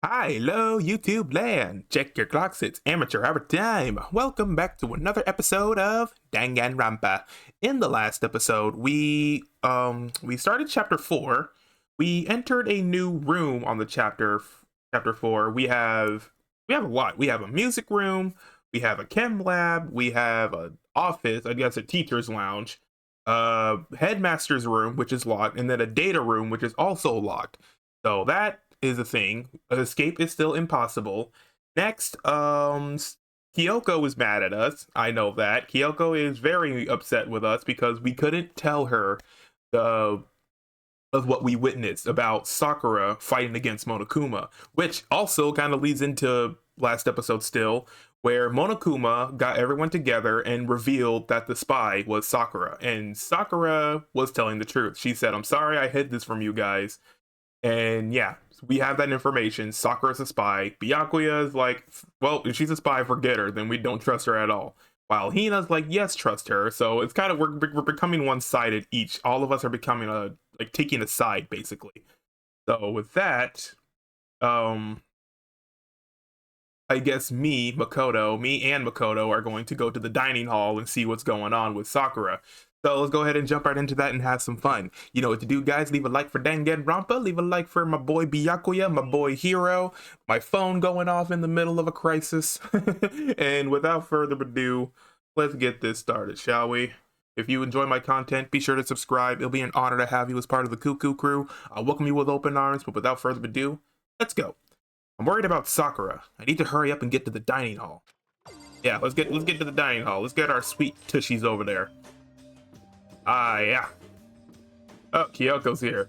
Hi, hello, YouTube land. Check your clocks, it's amateur hour time. Welcome back to another episode of Danganronpa. In the last episode, we started chapter 4. We entered a new room on the chapter 4. We have a lot. We have a music room, we have a chem lab, we have an office, I guess a teacher's lounge, headmaster's room, which is locked, and then a data room, which is also locked. So that is a thing. Escape is still impossible. Next, Kyoko is mad at us. I know that. Kyoko is very upset with us because we couldn't tell her the of what we witnessed about Sakura fighting against Monokuma, which also kind of leads into last episode still, where Monokuma got everyone together and revealed that the spy was Sakura. And Sakura was telling the truth. She said, "I'm sorry I hid this from you guys." And yeah, we have that information. Sakura's a spy. Byakuya is like, well, if she's a spy, forget her. Then we don't trust her at all. While Hina's like, yes, trust her. So it's kind of we're becoming one-sided each. All of us are becoming taking a side basically. So with that, I guess me and Makoto are going to go to the dining hall and see what's going on with Sakura. So let's go ahead and jump right into that and have some fun. You know what to do, guys. Leave a like for Danganronpa. Leave a like for my boy Byakuya, my boy Hero. My phone going off in the middle of a crisis. And without further ado, let's get this started, shall we? If you enjoy my content, be sure to subscribe. It'll be an honor to have you as part of the Cuckoo crew. I'll welcome you with open arms, but without further ado, let's go. I'm worried about Sakura. I need to hurry up and get to the dining hall. Yeah, let's get to the dining hall. Let's get our sweet tushies over there. Yeah. Oh, Kyoko's here.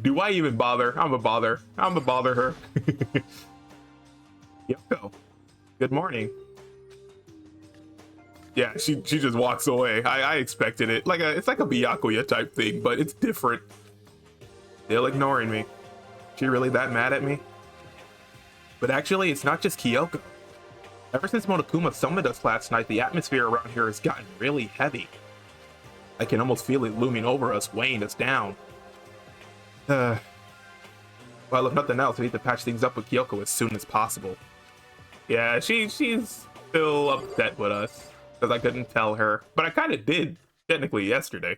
Do I even bother? I'm a bother her. Kyoko, good morning. Yeah, she just walks away. I expected it. It's like a Byakuya type thing, but it's different. Still ignoring me. She really that mad at me? But actually, it's not just Kyoko. Ever since Monokuma summoned us last night, the atmosphere around here has gotten really heavy. I can almost feel it looming over us, weighing us down. Well, if nothing else, we need to patch things up with Kyoko as soon as possible. Yeah, she's still upset with us, because I couldn't tell her. But I kind of did, technically, yesterday.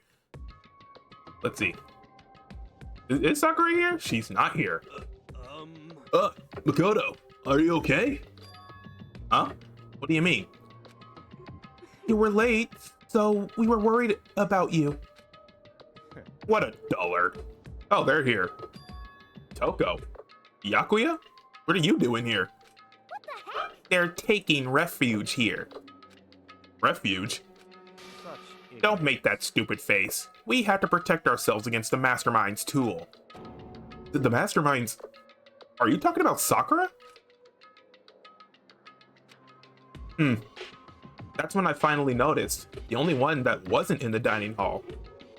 Let's see. Is Sakura here? She's not here. Makoto, are you okay? Huh? What do you mean? You were late, so we were worried about you. What a dullard. Oh, they're here. Toko. Byakuya? What are you doing here? What the heck? They're taking refuge here. Refuge? Don't make that stupid face. We had to protect ourselves against the Mastermind's tool. The Mastermind's... Are you talking about Sakura? That's when I finally noticed. The only one that wasn't in the dining hall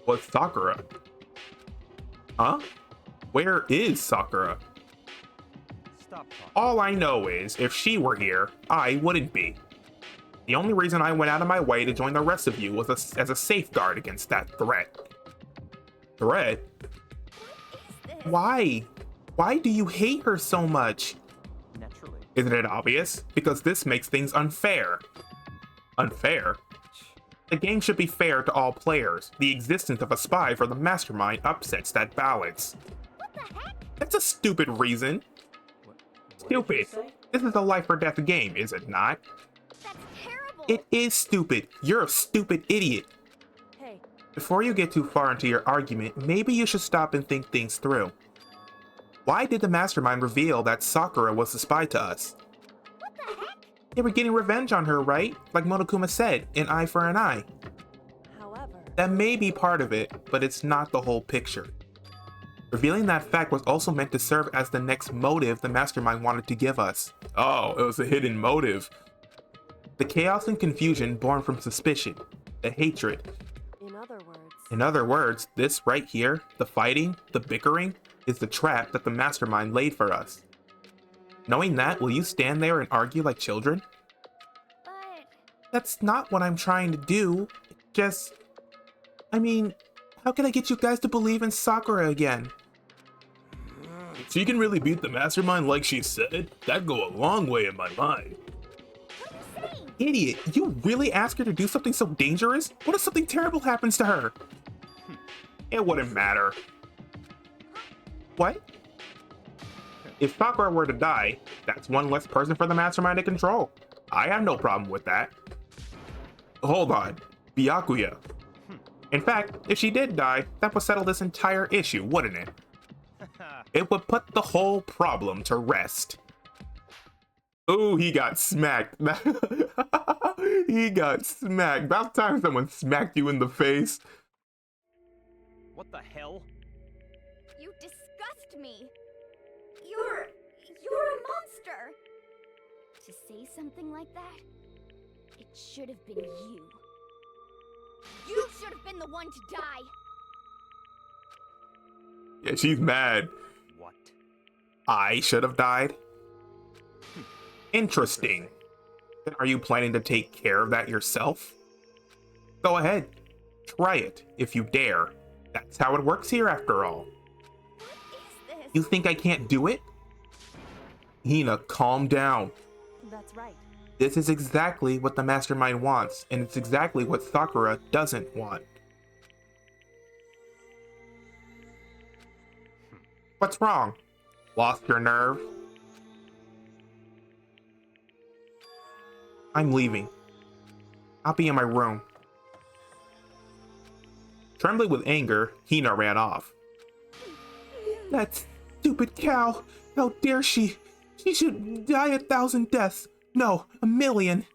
was Sakura. Huh? Where is Sakura? Stop talking. All I know is, if she were here, I wouldn't be. The only reason I went out of my way to join the rest of you was as a safeguard against that threat. Threat? Why? Why do you hate her so much? Naturally. Isn't it obvious? Because this makes things unfair. Unfair? The game should be fair to all players. The existence of a spy for the Mastermind upsets that balance. What the heck? That's a stupid reason. Stupid. This is a life or death game, is it not? That's terrible. It is stupid. You're a stupid idiot. Hey, Before you get too far into your argument, maybe you should stop and think things through. Why did the Mastermind reveal that Sakura was the spy to us? what the heck? They were getting revenge on her, right? Like Monokuma said, an eye for an eye. However, That may be part of it, but it's not the whole picture. Revealing that fact was also meant to serve as the next motive the Mastermind wanted to give us. Oh, it was a hidden motive. The chaos and confusion born from suspicion, the hatred. in other words, This right here, the fighting, the bickering, is the trap that the Mastermind laid for us. Knowing that, will you stand there and argue like children? but That's not what I'm trying to do. I mean, how can I get you guys to believe in Sakura again? If she can really beat the mastermind like she said, that'd go a long way in my mind. Idiot, you really ask her to do something so dangerous? What if something terrible happens to her? It wouldn't matter. What? If Sakura were to die, that's one less person for the mastermind to control. I have no problem with that. Hold on, Byakuya. In fact, if she did die, that would settle this entire issue, wouldn't it? It would put the whole problem to rest. Ooh, he got smacked. He got smacked. About time someone smacked you in the face. What the hell? You disgust me. You're a monster. To say something like that, it should have been you. You should have been the one to die. Yeah, she's mad. What? I should have died? Interesting. Then are you planning to take care of that yourself? Go ahead. Try it, if you dare. That's how it works here, after all. What is this? You think I can't do it? Hina, calm down. That's right. This is exactly what the mastermind wants, and it's exactly what Sakura doesn't want. What's wrong? Lost your nerve? I'm leaving. I'll be in my room. Trembling with anger, Hina ran off. That stupid cow! How dare she! She should die 1,000 deaths! No, 1,000,000!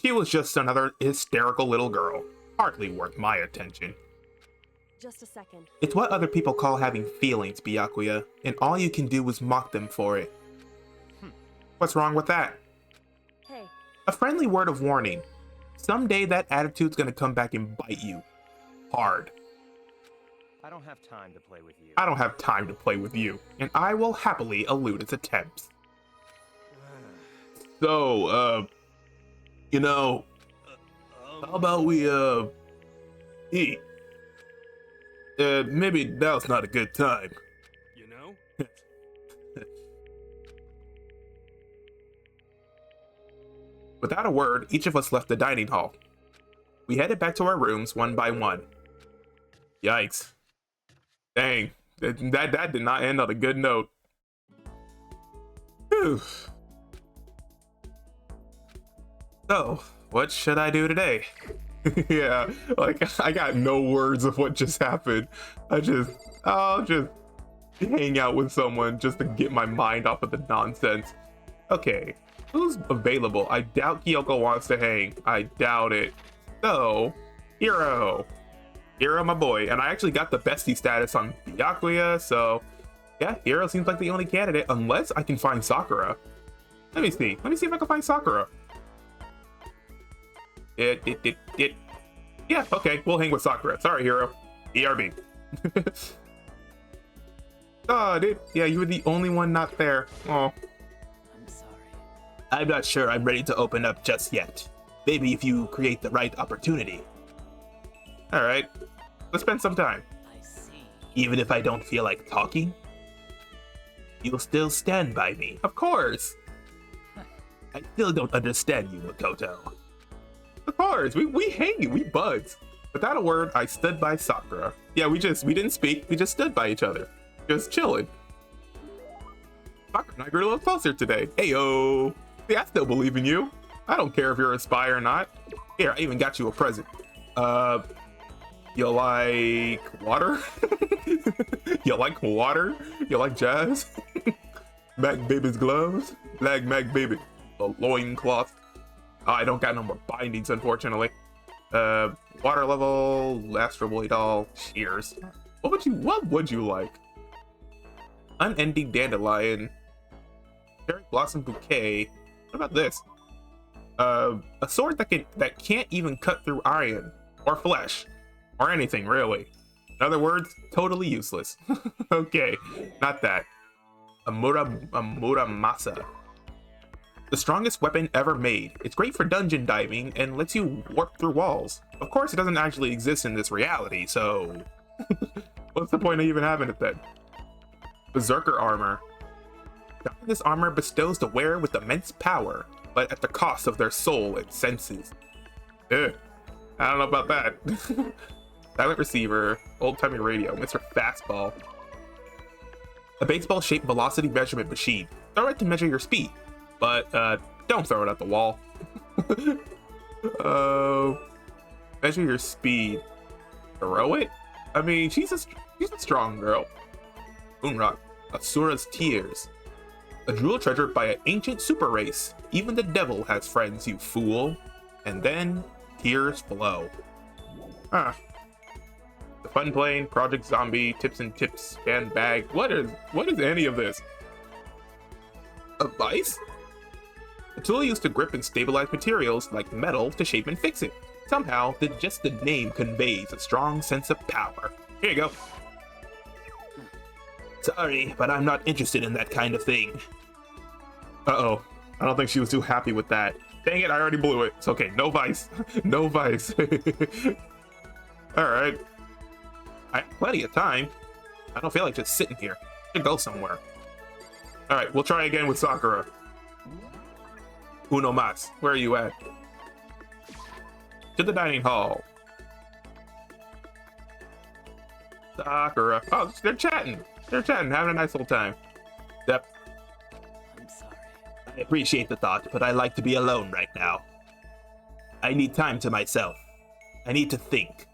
She was just another hysterical little girl. Hardly worth my attention. Just a second. It's what other people call having feelings, Byakuya, and all you can do is mock them for it. What's wrong with that? Hey, A friendly word of warning. Someday that attitude's gonna come back and bite you. Hard. I don't have time to play with you. I don't have time to play with you, and I will happily elude its attempts. So, you know, how about we, eat? Maybe now's not a good time. You know? Without a word, each of us left the dining hall. We headed back to our rooms one by one. Yikes. Dang, that did not end on a good note. Whew. So, what should I do today? Yeah, like, I got no words of what just happened. I'll just hang out with someone just to get my mind off of the nonsense. Okay, who's available? I doubt Kyoko wants to hang. I doubt it. So, Hiro, my boy. And I actually got the bestie status on Byakuya, so yeah, Hiro seems like the only candidate, unless I can find Sakura. Let me see if I can find Sakura. Yeah, okay, we'll hang with Sakura. Sorry, Hiro. ERB. Oh, dude. Yeah, you were the only one not there. Oh. I'm sorry. I'm not sure I'm ready to open up just yet. Maybe if you create the right opportunity. Alright, let's spend some time. I see. Even if I don't feel like talking, you'll still stand by me. Of course. I still don't understand you, Makoto. Of course, we hang, we buds. Without a word, I stood by Sakura. Yeah, we didn't speak, we just stood by each other. Just chilling. Sakura and I grew a little closer today. Heyo. See, I still believe in you. I don't care if you're a spy or not. Here, I even got you a present. You like water? You like water? You like jazz? Mac Baby's gloves? Black Mac Baby. A loincloth. I don't got no more bindings, unfortunately. Water level, Astro Boy doll, cheers. What would you like? Unending dandelion. Cherry blossom bouquet. What about this? A sword that can't even cut through iron or flesh or anything really. In other words, totally useless. Okay, not that. A Muramasa. The strongest weapon ever made. It's great for dungeon diving and lets you warp through walls. Of course, it doesn't actually exist in this reality, so what's the point of even having it then? Berserker armor. This armor bestows the wearer with immense power, but at the cost of their soul and senses. I don't know about that. Silent receiver, old-timey radio, Mr. Fastball. A baseball-shaped velocity measurement machine. Throw it to measure your speed, but don't throw it at the wall. Measure your speed. Throw it? I mean, she's a strong girl. Moonrock, Asura's Tears. A jewel treasured by an ancient super race. Even the devil has friends, you fool. And then, tears flow. Huh. The Fun Plane, Project Zombie, Tips and Tips, and Bag. What is any of this? A vice? A tool used to grip and stabilize materials like metal to shape and fix it. Somehow, just the name conveys a strong sense of power. Here you go. Sorry, but I'm not interested in that kind of thing. Uh-oh. I don't think she was too happy with that. Dang it, I already blew it. It's okay, no vice. No vice. Alright. I have plenty of time. I don't feel like just sitting here. I should go somewhere. Alright, we'll try again with Sakura. Uno mas. Where are you at? To the dining hall. Sakura. Oh, they're chatting. They're chatting, having a nice little time. Yep. I'm sorry. I appreciate the thought, but I like to be alone right now. I need time to myself. I need to think.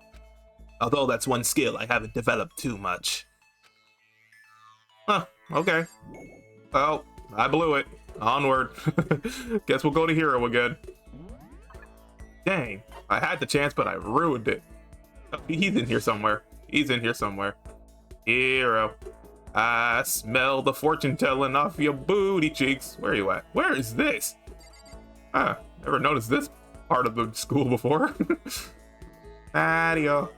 Although that's one skill I haven't developed too much. Huh, okay. Well, I blew it. Onward. Guess we'll go to Hero again. Dang, I had the chance, but I ruined it. Oh, he's in here somewhere. He's in here somewhere. Hero. I smell the fortune telling off your booty cheeks. Where are you at? Where is this? Huh, never noticed this part of the school before. Adio.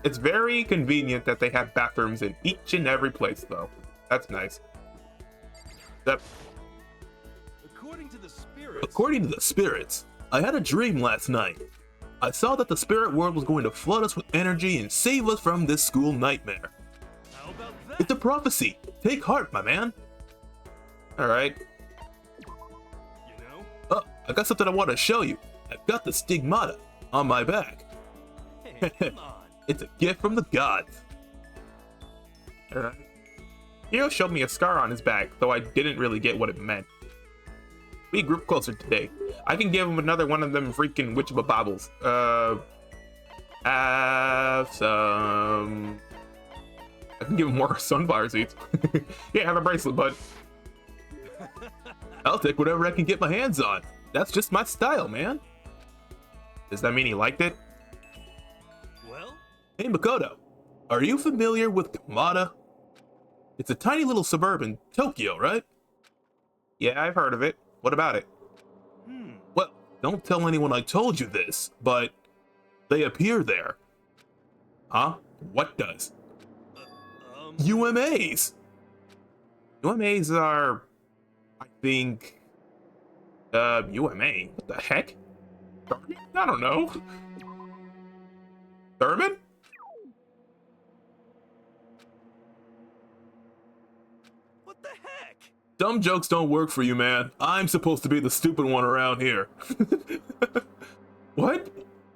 It's very convenient that they have bathrooms in each and every place, though. That's nice. Yep. According to the spirits, I had a dream last night. I saw that the spirit world was going to flood us with energy and save us from this school nightmare. How about that? It's a prophecy. Take heart, my man. Alright. You know? Oh, I got something I want to show you. I've got the stigmata on my back. Hey, come on. It's a gift from the gods. Alright. Hero showed me a scar on his back, though I didn't really get what it meant. We group closer today. I can give him another one of them freaking witchable baubles. Have some... I can give him more sunflower seeds. Yeah, have a bracelet, bud. I'll take whatever I can get my hands on. That's just my style, man. Does that mean he liked it? Well? Hey, Makoto. Are you familiar with Kamada? It's a tiny little suburb in Tokyo, right? Yeah, I've heard of it. What about it? Well, don't tell anyone I told you this, but they appear there. Huh? What does? UMAs! UMAs are... I think... UMA? What the heck? Thurman? I don't know. Thurman? What the heck? Dumb jokes don't work for you, man. I'm supposed to be the stupid one around here. What?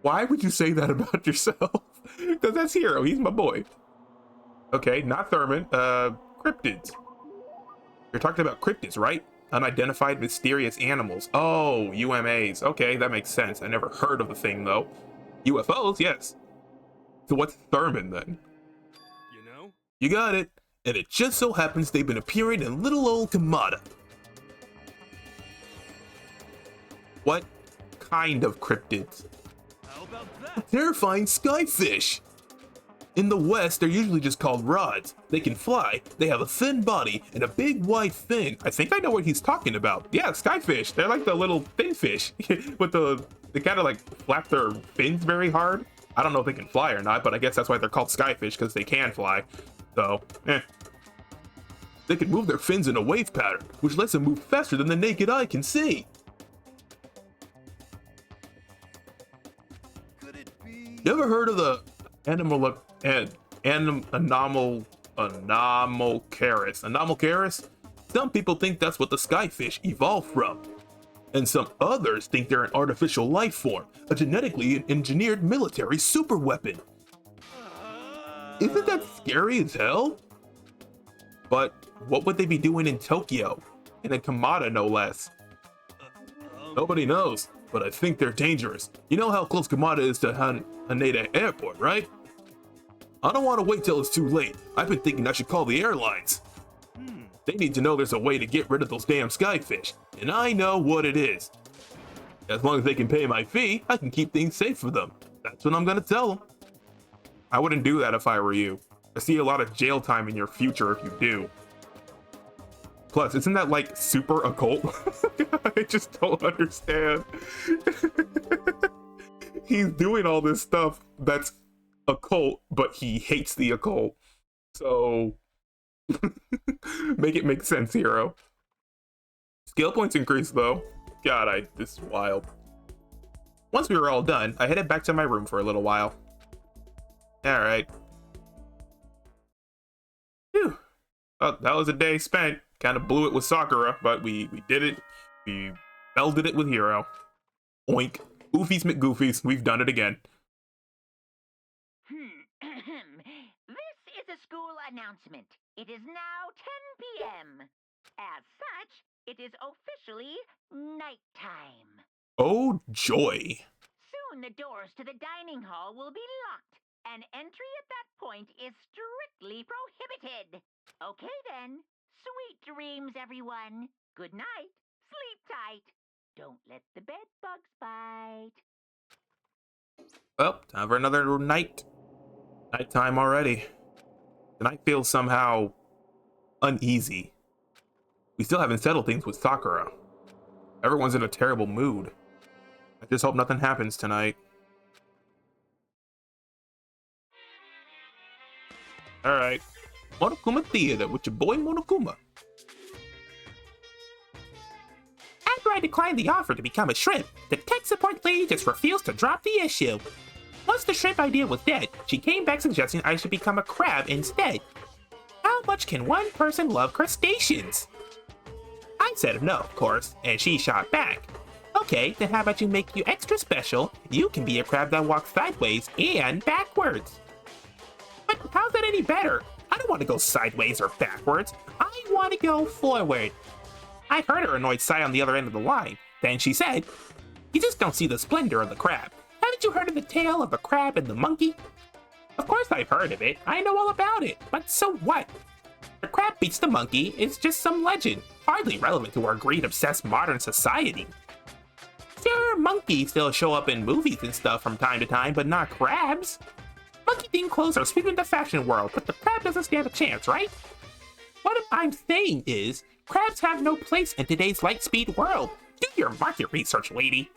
Why would you say that about yourself? Because that's Hero. He's my boy. Okay, not Thurman. Cryptids. You're talking about cryptids, right? Unidentified mysterious animals. Oh, UMAs. Okay, that makes sense. I never heard of the thing, though. UFOs, yes. So what's Thurman, then? You know? You got it. And it just so happens they've been appearing in little old Kamada. What kind of cryptids? How about that? Terrifying skyfish! In the West, they're usually just called rods. They can fly, they have a thin body, and a big white fin. I think I know what he's talking about. Yeah, skyfish. They're like the little thin fish. With they kind of like flap their fins very hard. I don't know if they can fly or not, but I guess that's why they're called skyfish, because they can fly. So, They can move their fins in a wave pattern, which lets them move faster than the naked eye can see. Could it be? You ever heard of the anomal Anomalocaris. Anomalocaris? Some people think that's what the skyfish evolved from. And some others think they're an artificial life form, a genetically engineered military superweapon. Isn't that scary as hell? But what would they be doing in Tokyo? In a Kamada, no less. Nobody knows, but I think they're dangerous. You know how close Kamada is to Haneda Airport, right? I don't want to wait till it's too late. I've been thinking I should call the airlines. They need to know there's a way to get rid of those damn skyfish, and I know what it is. As long as they can pay my fee, I can keep things safe for them. That's what I'm gonna tell them. I wouldn't do that if I were you. I see a lot of jail time in your future if you do. Plus, isn't that like super occult? I just don't understand. He's doing all this stuff that's occult, but he hates the occult. So, make it make sense, hero. Skill points increase though. God, this is wild. Once we were all done, I headed back to my room for a little while. Alright. Phew. Well, that was a day spent. Kind of blew it with Sakura, but we did it. We melded it with Hero. Oink. Oofies McGoofies. We've done it again. This is a school announcement. It is now 10 p.m. As such, it is officially nighttime. Oh, joy. Soon the doors to the dining hall will be locked, and entry at that point is strictly prohibited. Okay then. Sweet dreams, everyone. Good night. Sleep tight. Don't let the bed bugs bite. Well, time for another nighttime already. And I feel somehow uneasy. We still haven't settled things with Sakura. Everyone's in a terrible mood. I just hope nothing happens tonight. Alright. Monokuma Theater with your boy Monokuma. After I declined the offer to become a shrimp, the tech support lady just refused to drop the issue. Once the shrimp idea was dead, she came back suggesting I should become a crab instead. How much can one person love crustaceans? I said no, of course, and she shot back. Okay, then how about you make you extra special? You can be a crab that walks sideways and backwards. But how's that any better? I don't want to go sideways or backwards. I want to go forward. I heard her annoyed sigh on the other end of the line. Then she said, "You just don't see the splendor of the crab. Haven't you heard of the tale of the crab and the monkey?" Of course I've heard of it. I know all about it. But so what? The crab beats the monkey is just some legend, hardly relevant to our greed-obsessed modern society. Sure, monkeys still show up in movies and stuff from time to time, but not crabs. Monkey-themed clothes are sweeping the fashion world, but the crab doesn't stand a chance, right? What I'm saying is, crabs have no place in today's light-speed world. Do your market research, lady.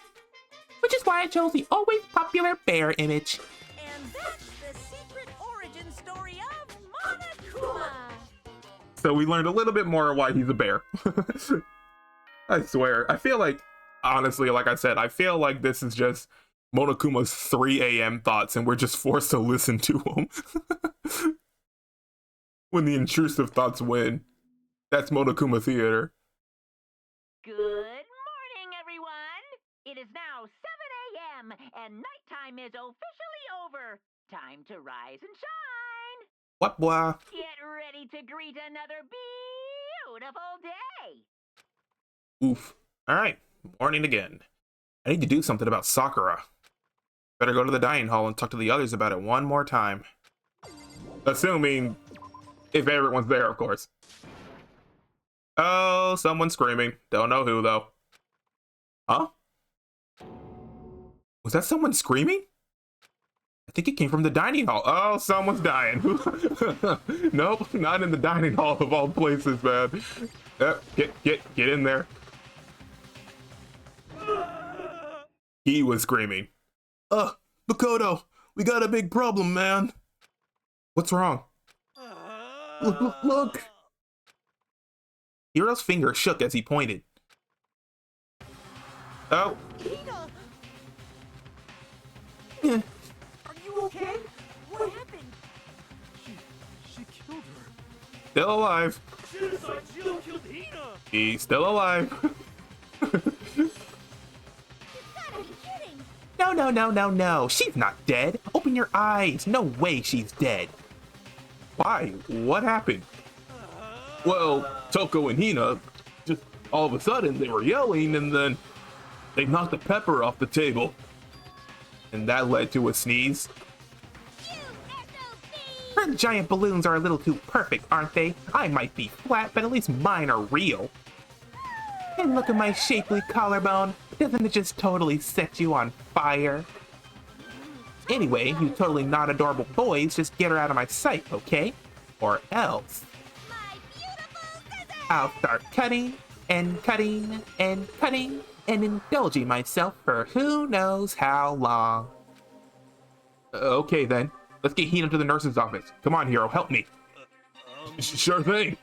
Which is why I chose the always popular bear image. And that's the secret origin story of Monokuma. So we learned a little bit more why he's a bear. I swear. I feel like, honestly, like I said, I feel like this is just Monokuma's 3 a.m. thoughts and we're just forced to listen to them. When the intrusive thoughts win. That's Monokuma Theater. Good morning, everyone. It is now 7 a.m. and nighttime is officially over. Time to rise and shine. What, boy? Get ready to greet another beautiful day. Oof. Alright, morning again. I need to do something about Sakura. Better go to the dining hall and talk to the others about it one more time. Assuming if everyone's there, of course. Oh, someone's screaming. Don't know who, though. Huh? Was that someone screaming? I think it came from the dining hall. Oh, someone's dying. Nope, not in the dining hall of all places, man. Get in there. He was screaming. Makoto, we got a big problem, man. What's wrong? Look. Hiro's finger shook as he pointed. Oh. Are you okay? What happened? She killed her. Still alive. Genocide Jill killed Hina! He's still alive. Gotta be kidding! No, no, no, no, no. She's not dead. Open your eyes. No way she's dead. Why? What happened? Well, Toko and Hina, just all of a sudden they were yelling and then they knocked the pepper off the table. And that led to a sneeze. Her giant balloons are a little too perfect, aren't they? I might be flat, but at least mine are real. And look at my shapely collarbone. Doesn't it just totally set you on fire? Anyway, you totally not adorable boys, just get her out of my sight, okay? Or else. My beautiful scissors! I'll start cutting and cutting and cutting and indulging myself for who knows how long. Okay then, let's get Hina to the nurse's office. Come on, hero, help me. Sure thing.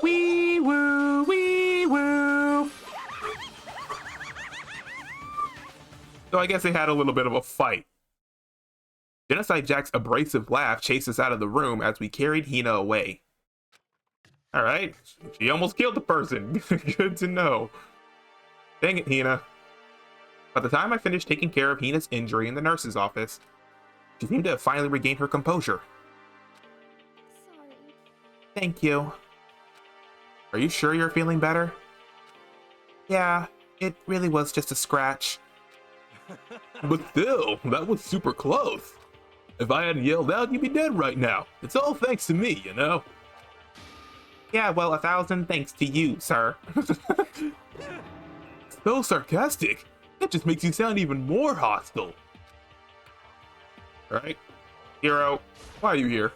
Wee woo, wee woo. So I guess they had a little bit of a fight. Genocide Jack's abrasive laugh chased us out of the room as we carried Hina away. Alright, she almost killed the person. Good to know. Dang it, Hina. By the time I finished taking care of Hina's injury in the nurse's office, she seemed to have finally regained her composure. Sorry. Thank you. Are you sure you're feeling better? Yeah, it really was just a scratch. But still, that was super close. If I hadn't yelled out, you'd be dead right now. It's all thanks to me, you know? Yeah, well, 1,000 thanks to you, sir. So sarcastic. That just makes you sound even more hostile. Alright, hero, why are you here?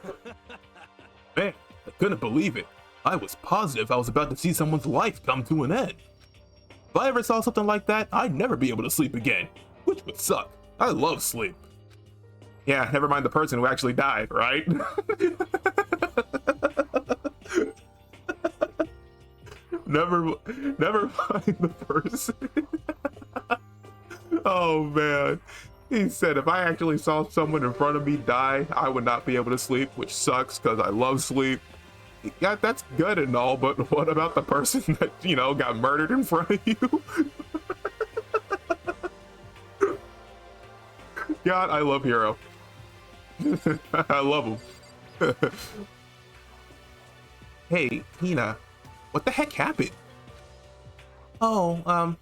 Man, I couldn't believe it. I was positive I was about to see someone's life come to an end. If I ever saw something like that, I'd never be able to sleep again, which would suck. I love sleep. Yeah, never mind the person who actually died, right? never mind the person. Oh man. He said if I actually saw someone in front of me die, I would not be able to sleep, which sucks because I love sleep. Yeah, that's good and all, but what about the person that, you know, got murdered in front of you? God, I love Hero. I love him. Hey, Hina, what the heck happened? Oh,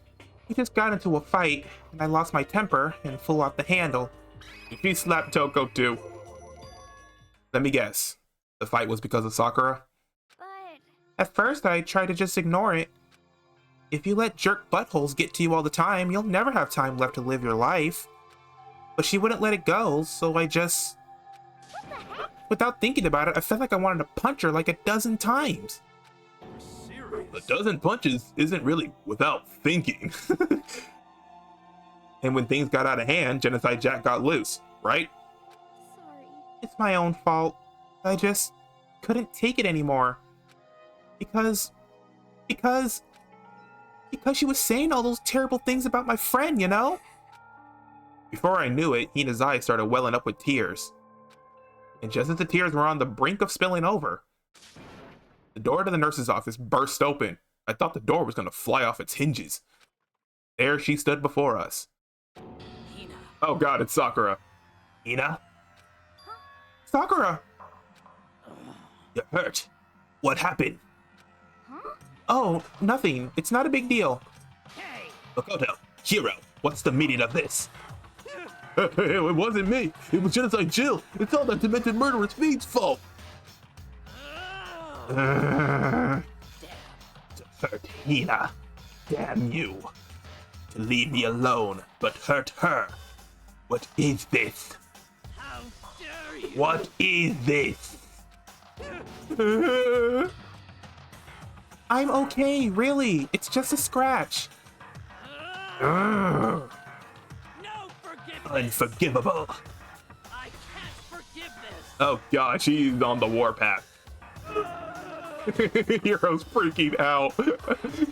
we just got into a fight, and I lost my temper and flew off the handle. She slapped Toko too. Let me guess. The fight was because of Sakura? But At first, I tried to just ignore it. If you let jerk buttholes get to you all the time, you'll never have time left to live your life. But she wouldn't let it go, so I just... Without thinking about it, I felt like I wanted to punch her like a dozen times. Serious? A dozen punches isn't really without thinking. And when things got out of hand, Genocide Jack got loose, right? sorry. It's my own fault. I just couldn't take it anymore. Because she was saying all those terrible things about my friend, you know? Before I knew it, Hina's eyes started welling up with tears. And just as the tears were on the brink of spilling over, the door to the nurse's office burst open. I thought the door was going to fly off its hinges. There she stood before us. Hina. Oh god, it's Sakura. Hina? Sakura! You're hurt. What happened? Oh, nothing. It's not a big deal. Hey! Makoto, Hiro, what's the meaning of this? It wasn't me. It was Genocide Jill. It's all that demented murderous fiend's fault. To hurt Hina. Damn you. To leave me alone, but hurt her. What is this? How dare you! What is this? I'm okay, really. It's just a scratch. No forgiveness! Unforgivable. I can't forgive this! Oh god, she's on the warpath. Hero's freaking out.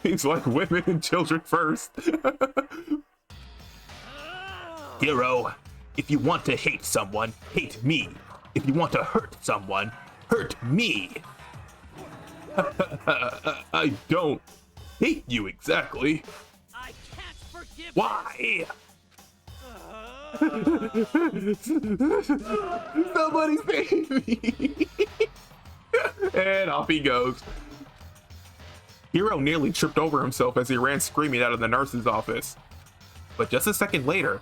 He's like women and children first. Hero, if you want to hate someone, hate me. If you want to hurt someone, hurt me. I don't hate you exactly. I can't forgive Why? this. Somebody save me! And off he goes. Hiro nearly tripped over himself as he ran screaming out of the nurse's office. But just a second later,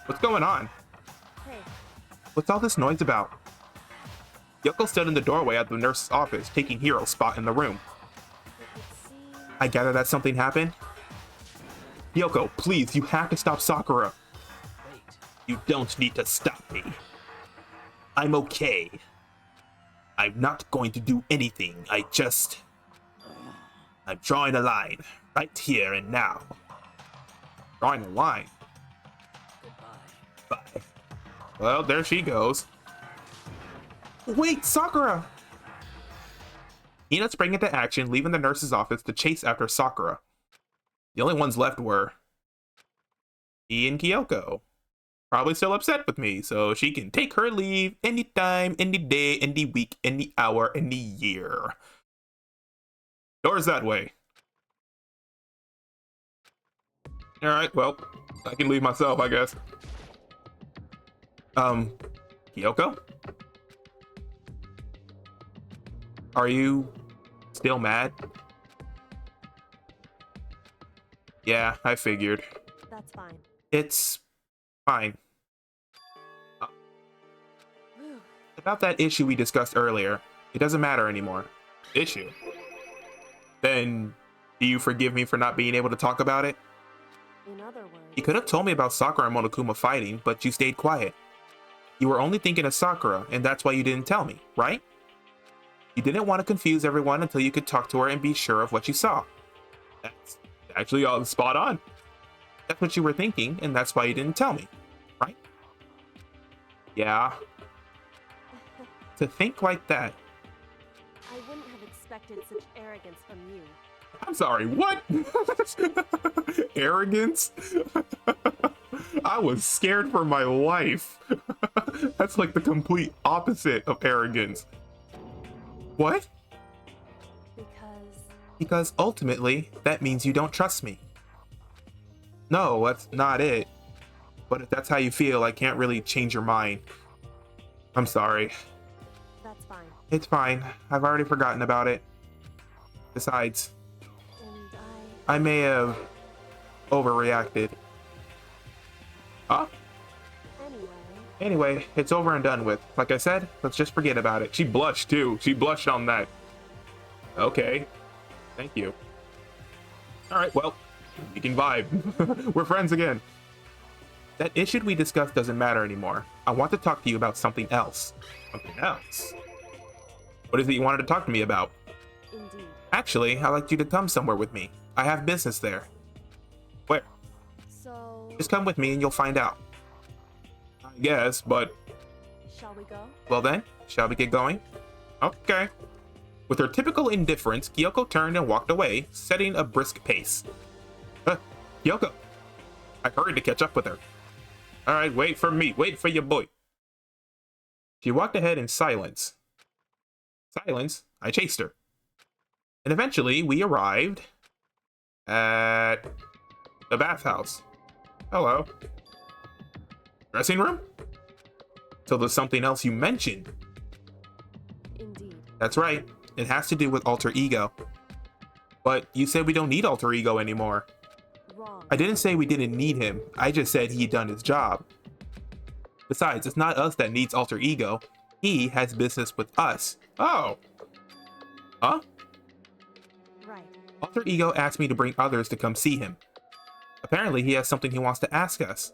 what's going on? Hey, What's all this noise about? Yoko stood in the doorway at the nurse's office, taking Hiro's spot in the room. it seems... I gather that something happened? Yoko, please, you have to stop Sakura. Wait. You don't need to stop me. I'm okay. I'm not going to do anything. I'm drawing a line. Right here and now. Drawing a line? Goodbye. Bye. Well, there she goes. Wait, Sakura! Hina sprang into action, leaving the nurse's office to chase after Sakura. The only ones left were me and Kyoko. Probably still upset with me, so she can take her leave anytime, any day, any week, any hour, any year. Door's that way. Alright, well, I can leave myself, I guess. Kyoko? Are you still mad? Yeah, I figured. That's fine. It's fine. Whew. About that issue we discussed earlier, it doesn't matter anymore. Issue? Then, do you forgive me for not being able to talk about it? In other words... You could have told me about Sakura and Monokuma fighting, but you stayed quiet. You were only thinking of Sakura, and that's why you didn't tell me, right? You didn't want to confuse everyone until you could talk to her and be sure of what you saw. That's actually all spot on. That's what you were thinking, and that's why you didn't tell me, right? Yeah. To think like that. I wouldn't have expected such arrogance from you. I'm sorry, what? Arrogance? I was scared for my life. That's like the complete opposite of arrogance. What? Because ultimately, that means you don't trust me. No, that's not it. But if that's how you feel, I can't really change your mind. I'm sorry. That's fine. It's fine. I've already forgotten about it. Besides, And I may have overreacted. Huh? Anyway, it's over and done with. Like I said, let's just forget about it. She blushed too. She blushed on that. Okay. Thank you. Alright, well, we can vibe. We're friends again. That issue we discussed doesn't matter anymore. I want to talk to you about something else. Something else? What is it you wanted to talk to me about? indeed. Actually, I'd like you to come somewhere with me. I have business there. Where? So, Just come with me and you'll find out. I guess, but shall we go? well then, shall we get going? Okay. With her typical indifference, Kyoko turned and walked away, setting a brisk pace. Kyoko! I hurried to catch up with her. Alright, wait for me. Wait for your boy. She walked ahead in silence. Silence? I chased her. And eventually, we arrived at the bathhouse. Hello. Dressing room? So there's something else you mentioned. Indeed. That's right. It has to do with alter ego. But you said we don't need alter ego anymore. Wrong. I didn't say we didn't need him. I just said he'd done his job. Besides, it's not us that needs alter ego. He has business with us. Oh. Huh? Right. Alter ego asked me to bring others to come see him. Apparently, he has something he wants to ask us.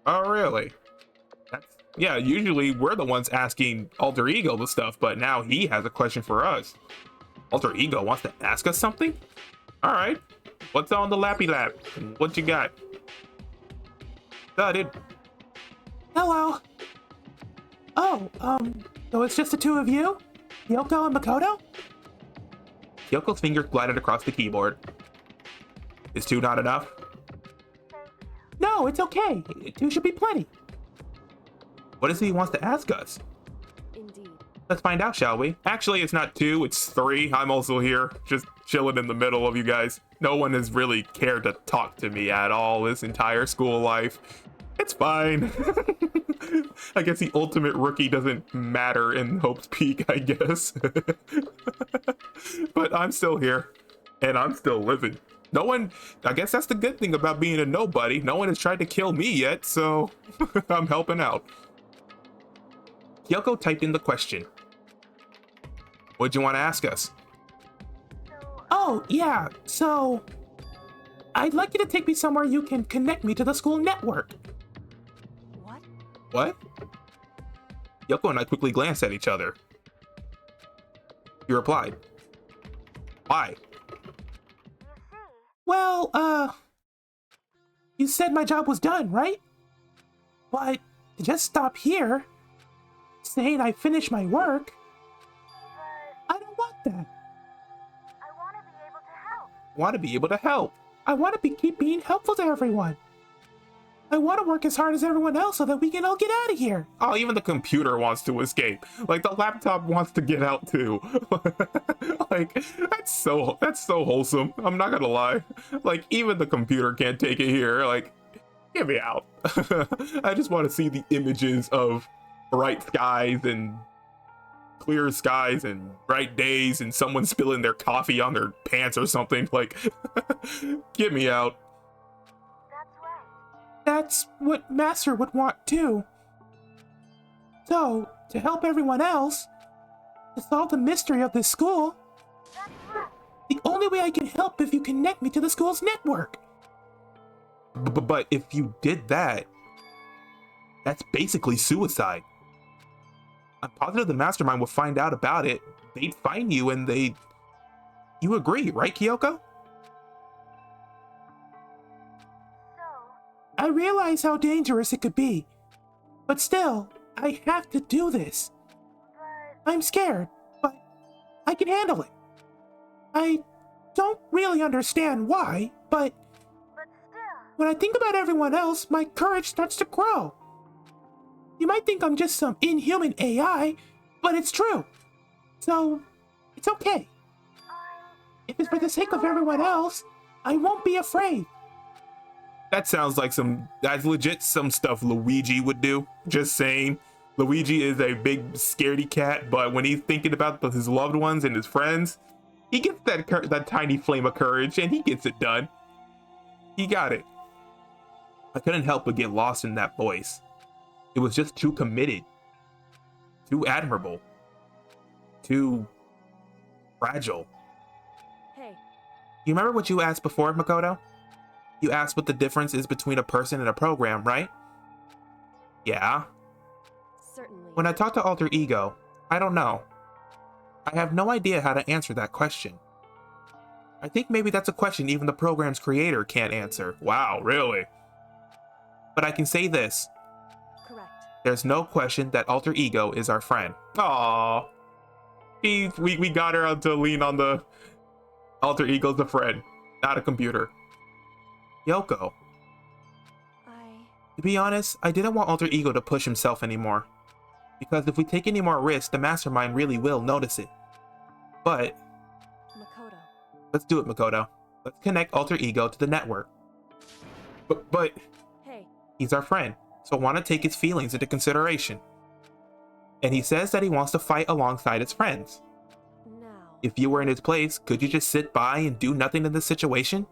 Oh, really? Yeah, usually we're the ones asking alter ego the stuff, but now he has a question for us. Alter ego wants to ask us something? All right. What's on the lappy lap? What you got? Dude. Hello. Oh, so it's just the two of you? Yoko and Makoto? Yoko's fingers glided across the keyboard. Is two not enough? No, it's okay. Two should be plenty. What is it he wants to ask us? Indeed. Let's find out, shall we? Actually, it's not 2, it's 3. I'm also here, just chilling in the middle of you guys. No one has really cared to talk to me at all this entire school life. It's fine. I guess the ultimate rookie doesn't matter in Hope's Peak, I guess. But I'm still here, and I'm still living. No one, I guess that's the good thing about being a nobody. No one has tried to kill me yet, so I'm helping out. Kyoko typed in the question. What'd you want to ask us? Oh, yeah, so I'd like you to take me somewhere you can connect me to the school network. What? What? Kyoko and I quickly glanced at each other. He replied, why? Well, you said my job was done, right? But to just stop here, saying I finished my work, I don't want that. Want to be able to help. I want to keep being helpful to everyone. I want to work as hard as everyone else so that we can all get out of here. Oh, even the computer wants to escape. Like, the laptop wants to get out too. Like, that's so wholesome. I'm not gonna lie. Like, even the computer can't take it here. Like, get me out. I just want to see the images of bright skies and clear skies and bright days and someone spilling their coffee on their pants or something. Like, get me out. That's what Master would want too. So, to help everyone else, to solve the mystery of this school, the only way I can help if you connect me to the school's network. But if you did that, that's basically suicide. I'm positive the mastermind would find out about it. They'd find you and they'd... You agree, right, Kyoko? I realize how dangerous it could be, but still, I have to do this. I'm scared, but I can handle it. I don't really understand why, but when I think about everyone else, my courage starts to grow. You might think I'm just some inhuman AI, but it's true. So, it's okay. If it's for the sake of everyone else, I won't be afraid. That sounds like that's legit some stuff Luigi would do. Just saying. Luigi is a big scaredy cat, but when he's thinking about his loved ones and his friends, he gets that tiny flame of courage and he gets it done. He got it. I couldn't help but get lost in that voice. It was just too committed, too admirable, too fragile. Hey. You remember what you asked before, Makoto? You asked what the difference is between a person and a program, right? Yeah. Certainly. When I talk to Alter Ego, I don't know. I have no idea how to answer that question. I think maybe that's a question even the program's creator can't answer. Wow, really? But I can say this. Correct. There's no question that Alter Ego is our friend. Aww. We got her to lean on the Alter Ego's a friend, not a computer. Kyoko. To be honest, I didn't want Alter Ego to push himself anymore. Because if we take any more risks, the mastermind really will notice it. But... Makoto. Let's do it, Makoto. Let's connect Alter Ego to the network. But... Hey. He's our friend, so I want to take his feelings into consideration. And he says that he wants to fight alongside his friends. Now. If you were in his place, could you just sit by and do nothing in this situation?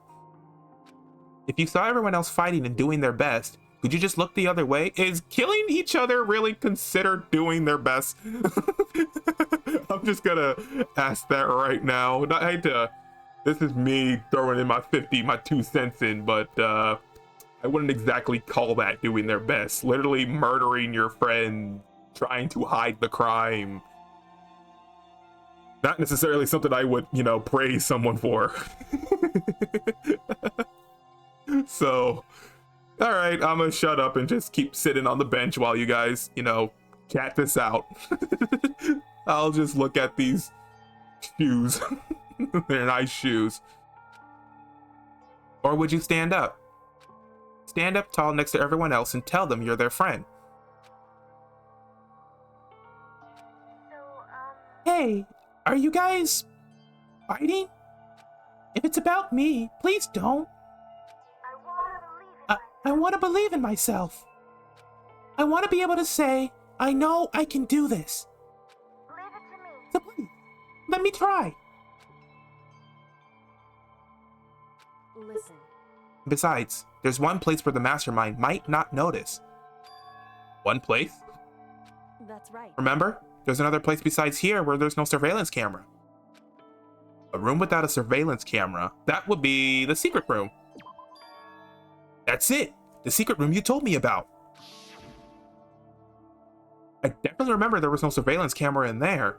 If you saw everyone else fighting and doing their best, could you just look the other way? Is killing each other really considered doing their best? I'm just gonna ask that right now. I hate to, this is me throwing in my 2 cents in, but I wouldn't exactly call that doing their best. Literally murdering your friend, trying to hide the crime. Not necessarily something I would, praise someone for. So, all right, I'm gonna shut up and just keep sitting on the bench while you guys, chat this out. I'll just look at these shoes. They're nice shoes. Or would you stand up? Stand up tall next to everyone else and tell them you're their friend. So, Hey, are you guys fighting? If it's about me, please don't. I want to believe in myself. I want to be able to say, I know I can do this. Leave it to me. So please, let me try. Listen. Besides, there's one place where the mastermind might not notice. One place? That's right. Remember? There's another place besides here where there's no surveillance camera. A room without a surveillance camera. That would be the secret room. That's it! The secret room you told me about. I definitely remember there was no surveillance camera in there.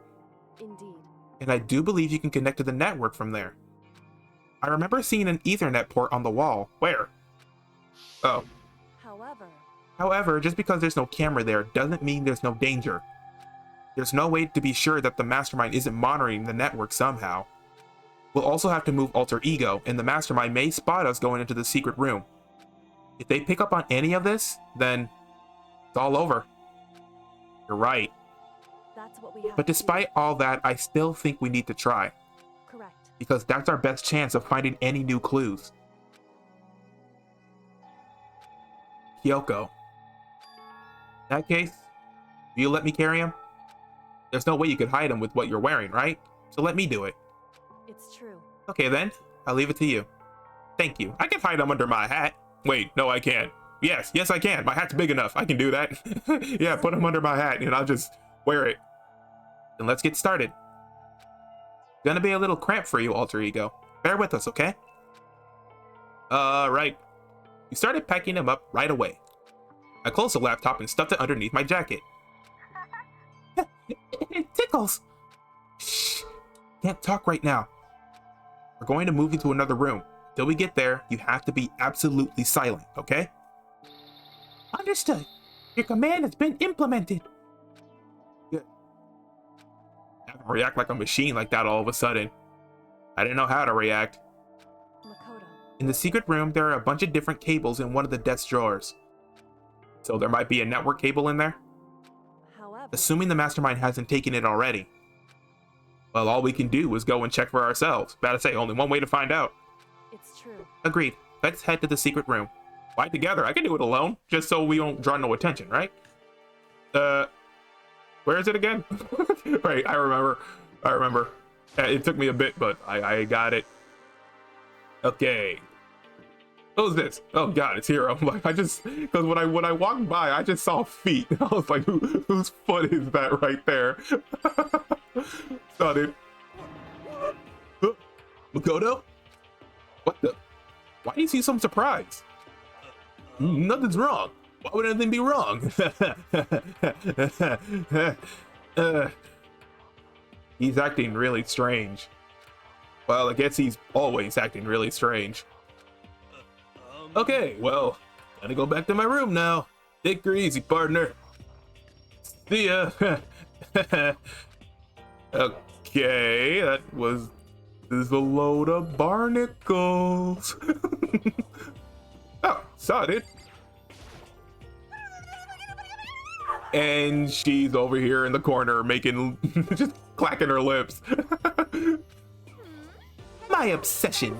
Indeed. And I do believe you can connect to the network from there. I remember seeing an Ethernet port on the wall. Where? Oh. However, Just because there's no camera there doesn't mean there's no danger. There's no way to be sure that the mastermind isn't monitoring the network somehow. We'll also have to move Alter Ego, and the mastermind may spot us going into the secret room. If they pick up on any of this, then it's all over. You're right. that's what we have But to despite all that, I still think we need to try, do. Correct. because that's our best chance of finding any new clues. Kyoko. In that case, will you let me carry him? There's no way you could hide him with what you're wearing, right? So let me do it. It's true. Okay then, I'll leave it to you. Thank you. I can hide him under my hat. Wait, no I can't. Yes, I can. My hat's big enough. I can do that. Yeah, put him under my hat and I'll just wear it. Then let's get started. Gonna be a little cramped for you, Alter Ego. Bear with us, okay? Right. We started packing him up right away. I closed the laptop and stuffed it underneath my jacket. It tickles. Shh. Can't talk right now. We're going to move you to another room. Till we get there, you have to be absolutely silent, okay? Understood. Your command has been implemented. Yeah. Have to react like a machine like that all of a sudden. I didn't know how to react. Makoto. In the secret room, there are a bunch of different cables in one of the desk drawers. So there might be a network cable in there? However, Assuming the mastermind hasn't taken it already. Well, all we can do is go and check for ourselves. About to say, only one way to find out. it's true. Agreed. Let's head to the secret room. Why together? I can do it alone, just so we don't draw no attention, right? Where is it again? Right, I remember. It took me a bit, but I got it. Okay. Who's this? Oh god, it's Hero. I'm like, because when I walked by, I just saw feet. I was like, whose foot is that right there? Saw it. Makoto? What the? Why do you seem so surprised? Nothing's wrong. Why would anything be wrong? He's acting really strange. Well, I guess he's always acting really strange. Okay, well, gotta go back to my room now. Take her easy, partner. See ya. Okay, this is a load of barnacles. Oh, saw it. And she's over here in the corner making, just clacking her lips. My obsession.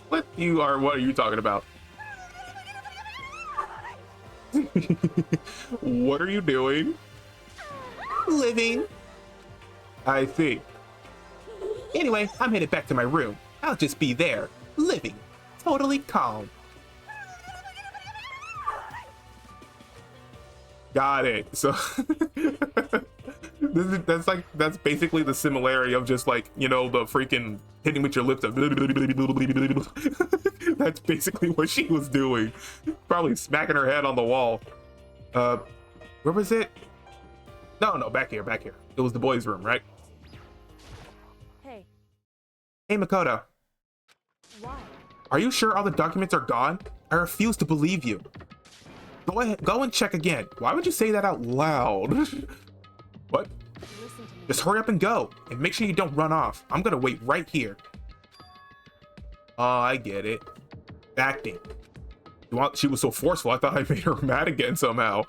What are you talking about? What are you doing? Living. I see. Anyway, I'm headed back to my room. I'll just be there, living, totally calm. Got it. So that's basically the similarity of just like, the freaking hitting with your lips. That's basically what she was doing. Probably smacking her head on the wall. Where was it? No, back here. It was the boys' room, right? Hey, Hey, Makoto. why? Are you sure all the documents are gone? I refuse to believe you. Go ahead, go and check again. Why would you say that out loud? What? Listen to me. Just hurry up and go, and make sure you don't run off. I'm gonna wait right here. Oh, I get it. Acting. She was so forceful, I thought I made her mad again somehow.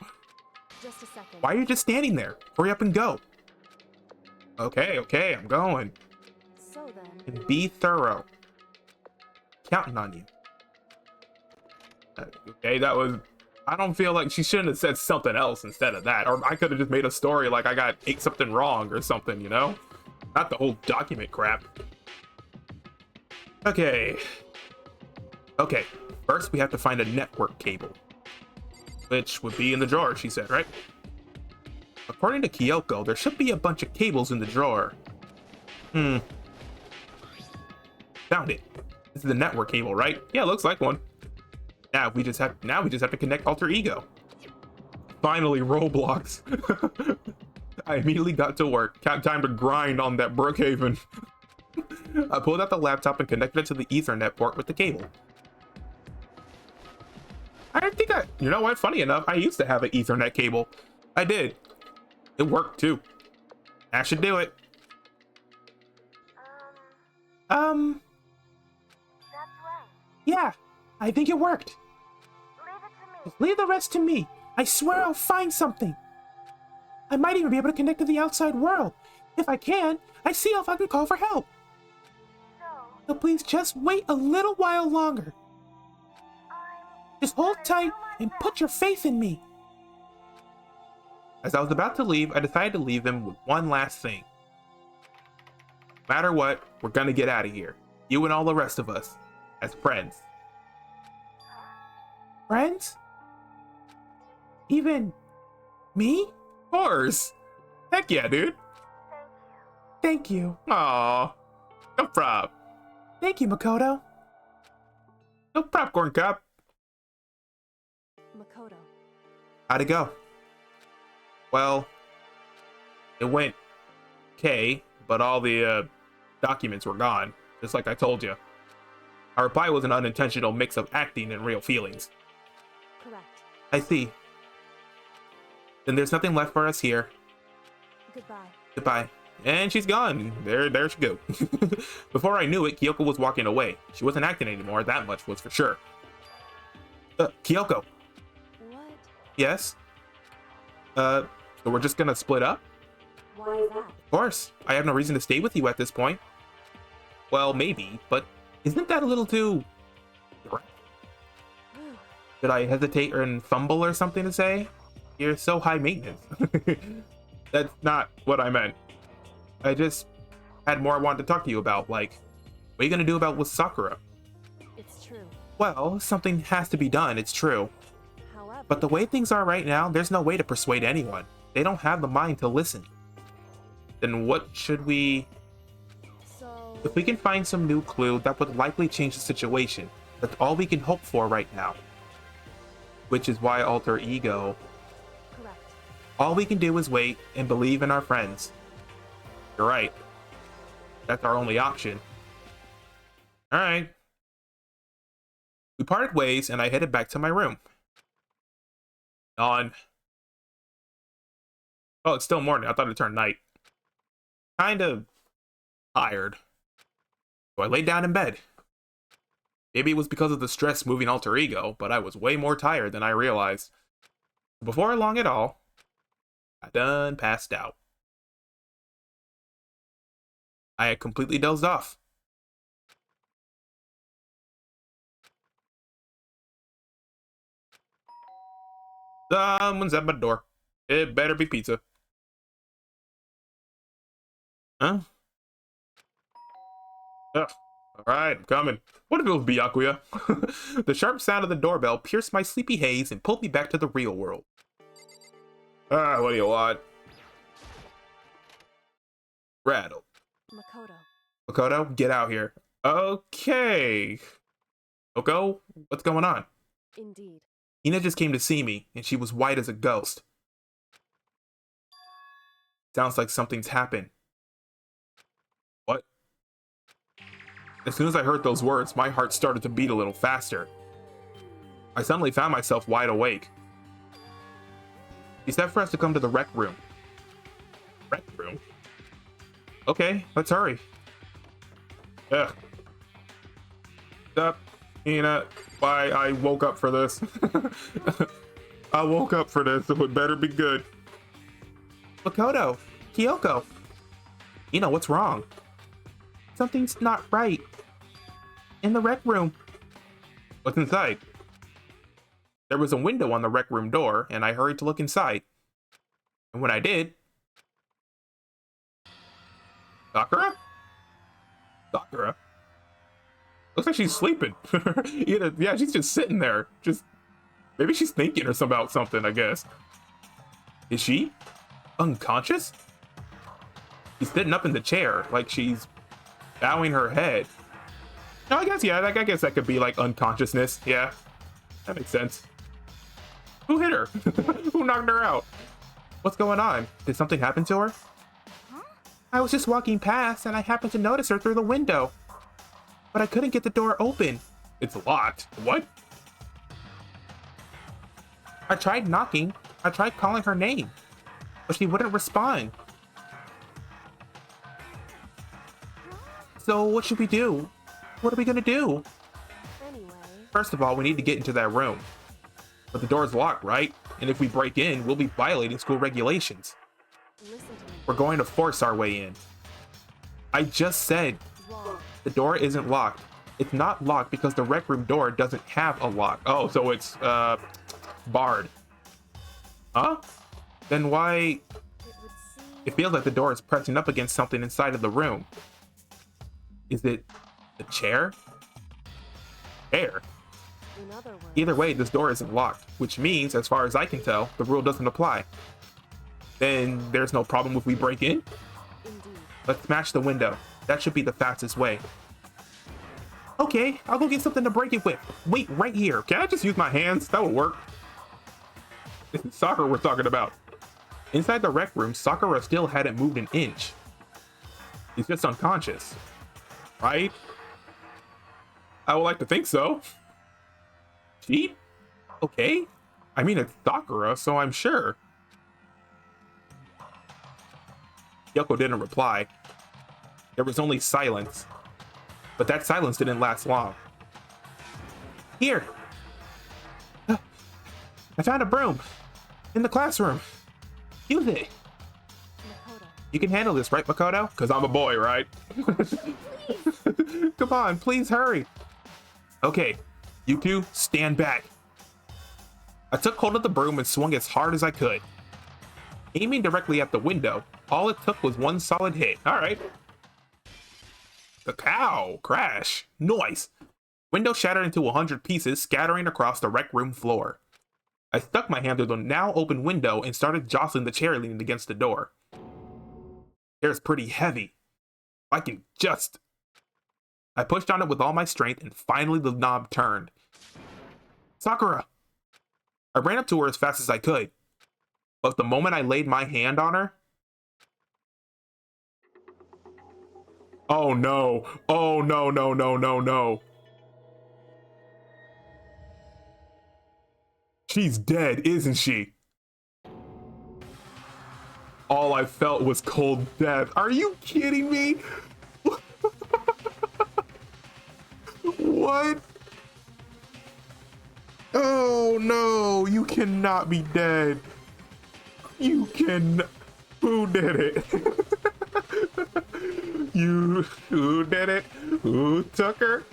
Just a second. Why are you just standing there? Hurry up and go. Okay, I'm going. So then, And be thorough. Counting on you. Okay, that was... I don't feel like she shouldn't have said something else instead of that. Or I could have just made a story like I got ate something wrong or something, you know? Not the whole document crap. Okay. Okay, first we have to find a network cable. Which would be in the drawer, she said, right? According to Kyoko, there should be a bunch of cables in the drawer. Found it. This is the network cable, right? Yeah, looks like one. Now we just have to connect Alter Ego. Finally, Roblox. I immediately got to work. Time to grind on that Brookhaven. I pulled out the laptop and connected it to the Ethernet port with the cable. You know what? Funny enough, I used to have an Ethernet cable. I did. It worked too. That should do it. That's right. Yeah, I think it worked. Leave it to me. Leave the rest to me. I swear I'll find something. I might even be able to connect to the outside world. If I can, I see if I can call for help. So please just wait a little while longer. Just hold tight and put your faith in me. As I was about to leave, I decided to leave him with one last thing. No matter what, we're gonna get out of here. You and all the rest of us. As friends. Friends? Even me? Of course! Heck yeah, dude! Thank you. Aww. No prob. Thank you, Makoto. No popcorn cup. Makoto. How'd it go? Well, it went okay, but all the documents were gone, just like I told you. Our reply was an unintentional mix of acting and real feelings. Correct. I see. Then there's nothing left for us here. Goodbye. Goodbye. And she's gone. There she go. Before I knew it, Kyoko was walking away. She wasn't acting anymore, that much was for sure. Kyoko. What? Yes? So we're just gonna split up? Why is that? Of course. I have no reason to stay with you at this point. Well, maybe, but isn't that a little too... Did I hesitate and fumble or something to say? You're so high maintenance. That's not what I meant. I just had more I wanted to talk to you about, like, what are you gonna do about with Sakura? It's true. Well, something has to be done, it's true. However, But the way things are right now, there's no way to persuade anyone. They don't have the mind to listen. Then what should we... so If we can find some new clue, that would likely change the situation. That's all we can hope for right now. Which is why Alter Ego... correct. All we can do is wait and believe in our friends. You're right. That's our only option. Alright. We parted ways and I headed back to my room. On. Oh, it's still morning. I thought it turned night. Kind of tired. So I laid down in bed. Maybe it was because of the stress moving Alter Ego, but I was way more tired than I realized. Before long at all, I done passed out. I had completely dozed off. Someone's at my door. It better be pizza. Huh? Ugh. Alright, I'm coming. What if it was Byakuya? The sharp sound of the doorbell pierced my sleepy haze and pulled me back to the real world. What do you want? Rattle. Makoto. Makoto, get out here. Okay. Oko, what's going on? Indeed. Ina just came to see me, and she was white as a ghost. Sounds like something's happened. What? As soon as I heard those words, my heart started to beat a little faster. I suddenly found myself wide awake. She said for us to come to the rec room. Rec room? Okay, let's hurry. Ugh. Up, Ina. Why I woke up for this. I woke up for this, so it better be good. Makoto, Kyoko. what's wrong? Something's not right. In the rec room. What's inside? There was a window on the rec room door, and I hurried to look inside. And when I did... Sakura? Sakura? Looks like she's sleeping. Yeah, she's just sitting there. Maybe she's thinking or about something, I guess. Is she unconscious? She's sitting up in the chair, like she's bowing her head. No, I guess, yeah, I guess that could be like unconsciousness. Yeah, that makes sense. Who hit her? Who knocked her out? What's going on? Did something happen to her? I was just walking past and I happened to notice her through the window. But I couldn't get the door open. It's locked. What? I tried knocking. I tried calling her name. But she wouldn't respond. So what should we do? What are we gonna do? Anyway, First of all, we need to get into that room. But the door's locked, right? And if we break in, we'll be violating school regulations. listen to me. We're going to force our way in. I just said Wrong. the door isn't locked. It's not locked because the rec room door doesn't have a lock. Oh, so it's barred. Huh? Then why? It would seem. It feels like the door is pressing up against something inside of the room. Is it the chair? Chair? In other words, Either way, this door isn't locked, which means, as far as I can tell, the rule doesn't apply. Then there's no problem if we break in? indeed. Let's smash the window. That should be the fastest way. Okay, I'll go get something to break it with. Wait right here. Can I just use my hands? That would work. It's Sakura we're talking about. Inside the rec room, Sakura still hadn't moved an inch. He's just unconscious. Right? I would like to think so. She? Okay. I mean, it's Sakura, so I'm sure. Yoko didn't reply. There was only silence. But that silence didn't last long. Here. I found a broom. In the classroom. Use it. Makoto, You can handle this, right, Makoto? Because I'm a boy, right? Come on, please hurry. Okay, you two, stand back. I took hold of the broom and swung as hard as I could. Aiming directly at the window, all it took was one solid hit. All right. The cow crash. Noise. Window shattered into 100 pieces, scattering across the rec room floor. I stuck my hand through the now open window and started jostling the chair leaning against the door. Chair's pretty heavy. I can just... I pushed on it with all my strength and finally the knob turned. Sakura! I ran up to her as fast as I could. But the moment I laid my hand on her... Oh no! Oh no, no, no, no, no! She's dead, isn't she? All I felt was cold death. Are you kidding me? What? Oh no, you cannot be dead. You can. Who did it? Who did it? Who took her?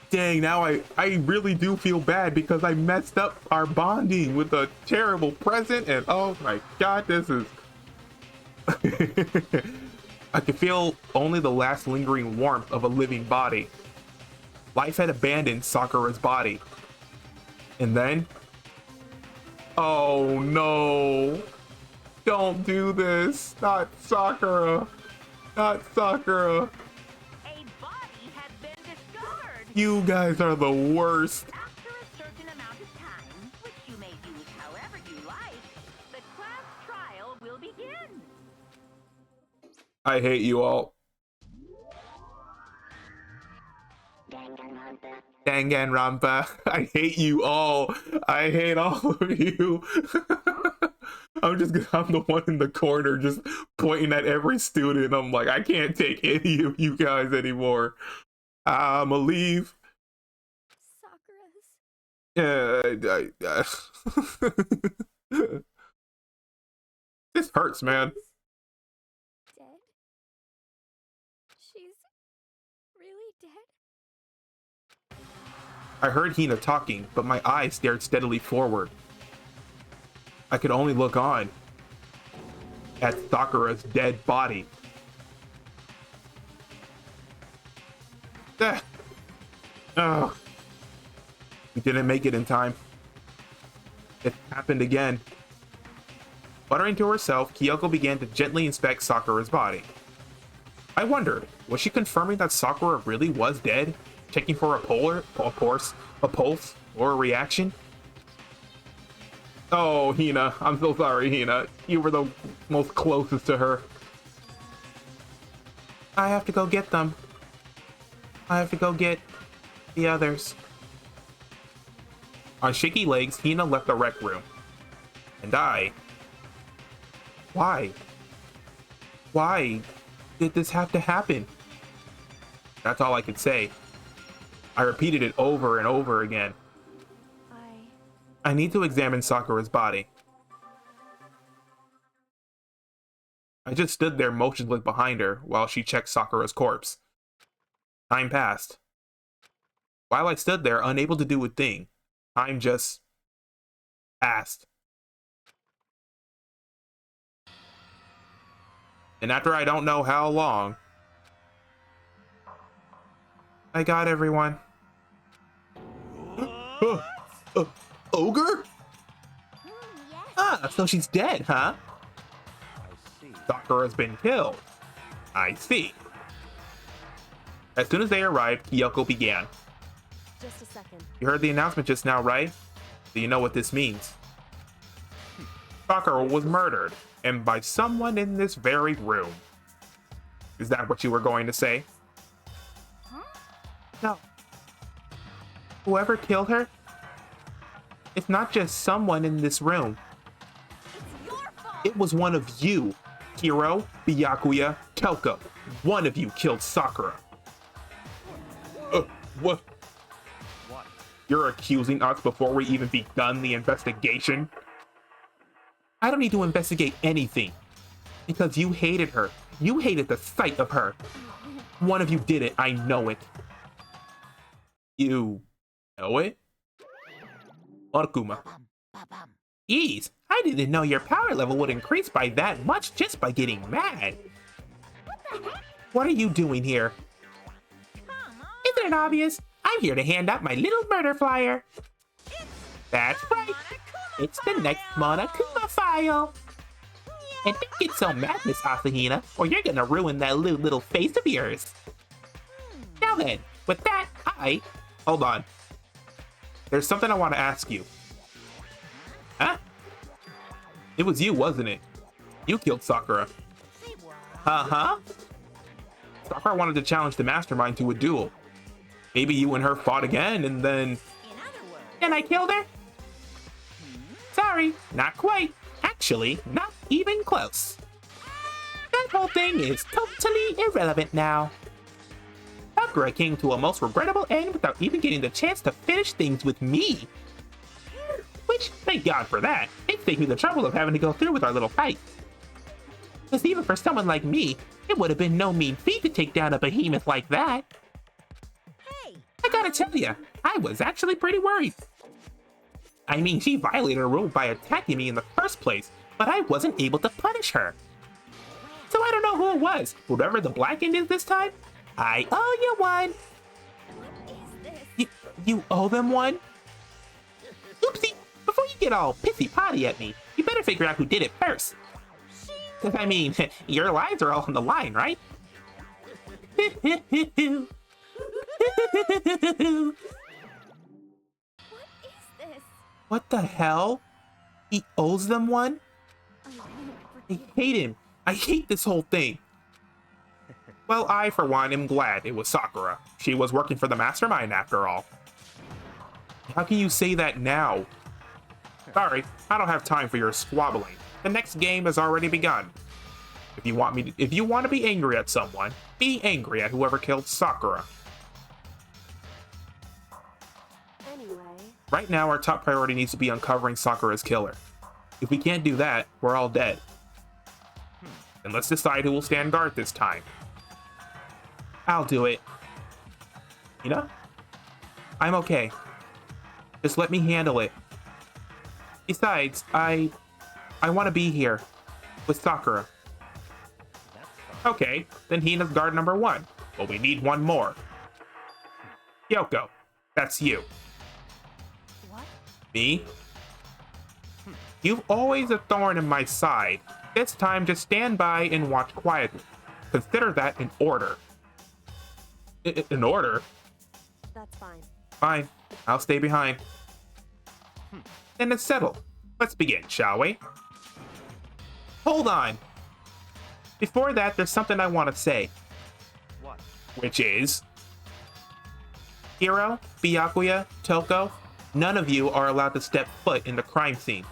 Dang, now I really do feel bad because I messed up our bonding with a terrible present, and oh my god, this is... I could feel only the last lingering warmth of a living body. Life had abandoned Sakura's body. And then... Oh no! Don't do this! Not Sakura! Not Sakura! A body has been discovered. You guys are the worst! After a certain amount of time, which you may use however you like, the class trial will begin. I hate you all. Danganronpa. I hate you all. I hate all of you. I'm the one in the corner just pointing at every student. I'm like, I can't take any of you guys anymore. I'ma leave. Sakura's This hurts, man. dead. really dead? I heard Hina talking, but my eyes stared steadily forward. I could only look on at Sakura's dead body. Ah. Oh. We didn't make it in time. It happened again. Muttering to herself, Kyoko began to gently inspect Sakura's body. I wondered, was she confirming that Sakura really was dead? Checking for a pulse, or a reaction? Oh, Hina, I'm so sorry, Hina. You were the most closest to her. I have to go get them. I have to go get the others. On shaky legs, Hina left the rec room. And I... Why? Why did this have to happen? That's all I could say. I repeated it over and over again. I need to examine Sakura's body. I just stood there motionless behind her while she checked Sakura's corpse. Time passed. While I stood there, unable to do a thing, time just passed. And after I don't know how long, I got everyone. Ogre? Yes. Ah, so she's dead, huh? Sakura's been killed. I see. As soon as they arrived, Kyoko began. Just a second. You heard the announcement just now, right? Do you know what this means? Sakura was murdered, and by someone in this very room. Is that what you were going to say? Huh? No. Whoever killed her? It's not just someone in this room. It's your fault. It was one of you. Hiro, Byakuya, Kelko. One of you killed Sakura. What? You're accusing us before we even begun the investigation? I don't need to investigate anything. Because you hated her. You hated the sight of her. One of you did it, I know it. You know it? Orkuma. Ease, I didn't know your power level would increase by that much just by getting mad. What are you doing here? Isn't it obvious? I'm here to hand out my little murder flyer. That's right. It's the next Monokuma file. And don't get so mad, Miss Asahina, or you're gonna ruin that little face of yours. Now then, with that, Hold on. There's something I want to ask you. Huh? It was you, wasn't it? You killed Sakura. Uh-huh. Sakura wanted to challenge the mastermind to a duel. Maybe you and her fought again, and then... And I killed her? Sorry, not quite. Actually, not even close. That whole thing is totally irrelevant now. Sakura came to a most regrettable end without even getting the chance to finish things with me. Which, thank God for that, it saved me the trouble of having to go through with our little fight. Because even for someone like me, it would have been no mean feat to take down a behemoth like that. I gotta tell ya, I was actually pretty worried. I mean, she violated a rule by attacking me in the first place, but I wasn't able to punish her. So I don't know who it was. Whoever the black end is this time, I owe you one. What is this? You owe them one? Oopsie, before you get all pissy-potty at me, you better figure out who did it first. Because, I mean, your lives are all on the line, right? What is this? What the hell? He owes them one? I won't I forgive. hate him. I hate this whole thing. Well, I, for one, am glad it was Sakura. She was working for the mastermind after all. How can you say that now? Sorry, I don't have time for your squabbling. The next game has already begun. If you want to be angry at someone, be angry at whoever killed Sakura. Anyway, Right now, our top priority needs to be uncovering Sakura's killer. If we can't do that, we're all dead. And let's decide who will stand guard this time. I'll do it. Hina? I'm okay. Just let me handle it. Besides, I want to be here with Sakura. Okay, then Hina's guard number 1. But we need one more. Yoko, that's you. What? Me? You've always a thorn in my side. This time, just stand by and watch quietly. Consider that an order. An order? That's fine. Fine, I'll stay behind. Then it's settled. Let's begin, shall we? Hold on. Before that, there's something I want to say. What? Which is... Hiro, Byakuya, Toko, none of you are allowed to step foot in the crime scene.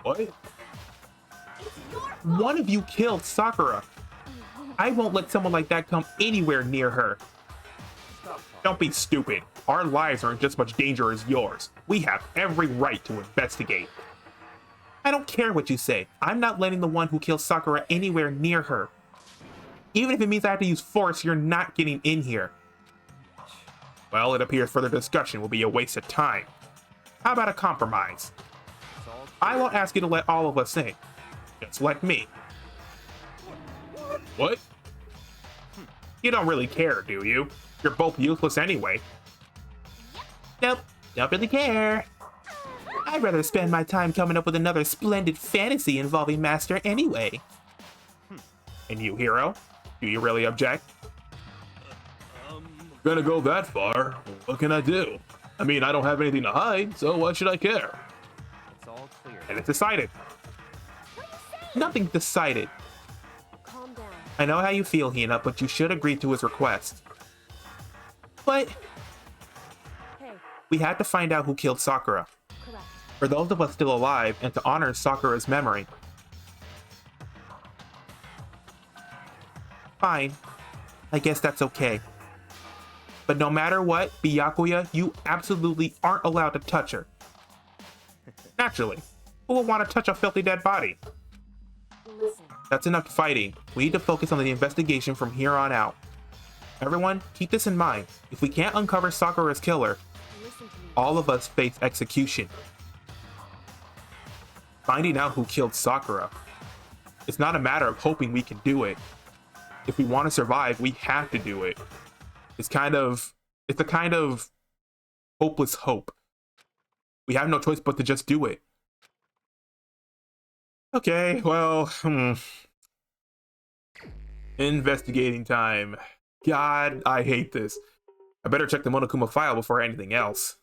What? One of you killed Sakura. I won't let someone like that come anywhere near her. Don't be stupid. Our lives are in just as much danger as yours. We have every right to investigate. I don't care what you say. I'm not letting the one who killed Sakura anywhere near her. Even if it means I have to use force, you're not getting in here. Well, it appears further discussion will be a waste of time. How about a compromise? I won't ask you to let all of us in. Just let me. What? You don't really care, do you? You're both useless anyway. Nope, don't really care. I'd rather spend my time coming up with another splendid fantasy involving Master anyway. And you, Hiro? Do you really object? Gonna go that far. What can I do? I mean, I don't have anything to hide, so why should I care? It's all clear. And it's decided. Nothing's decided. Calm down. I know how you feel, Hina, but you should agree to his request. But Hey, we had to find out who killed Sakura. correct. For those of us still alive, and to honor Sakura's memory. Fine. I guess that's okay. But no matter what, Byakuya, you absolutely aren't allowed to touch her. Naturally. Who would want to touch a filthy dead body? Listen, That's enough fighting. We need to focus on the investigation from here on out. Everyone, keep this in mind. If we can't uncover Sakura's killer, listen to me. all of us face execution. Finding out who killed Sakura. It's not a matter of hoping we can do it. If we want to survive, we have to do it. It's a kind of hopeless hope. We have no choice but to just do it. Okay, well, investigating time. God, I hate this. I better check the Monokuma file before anything else.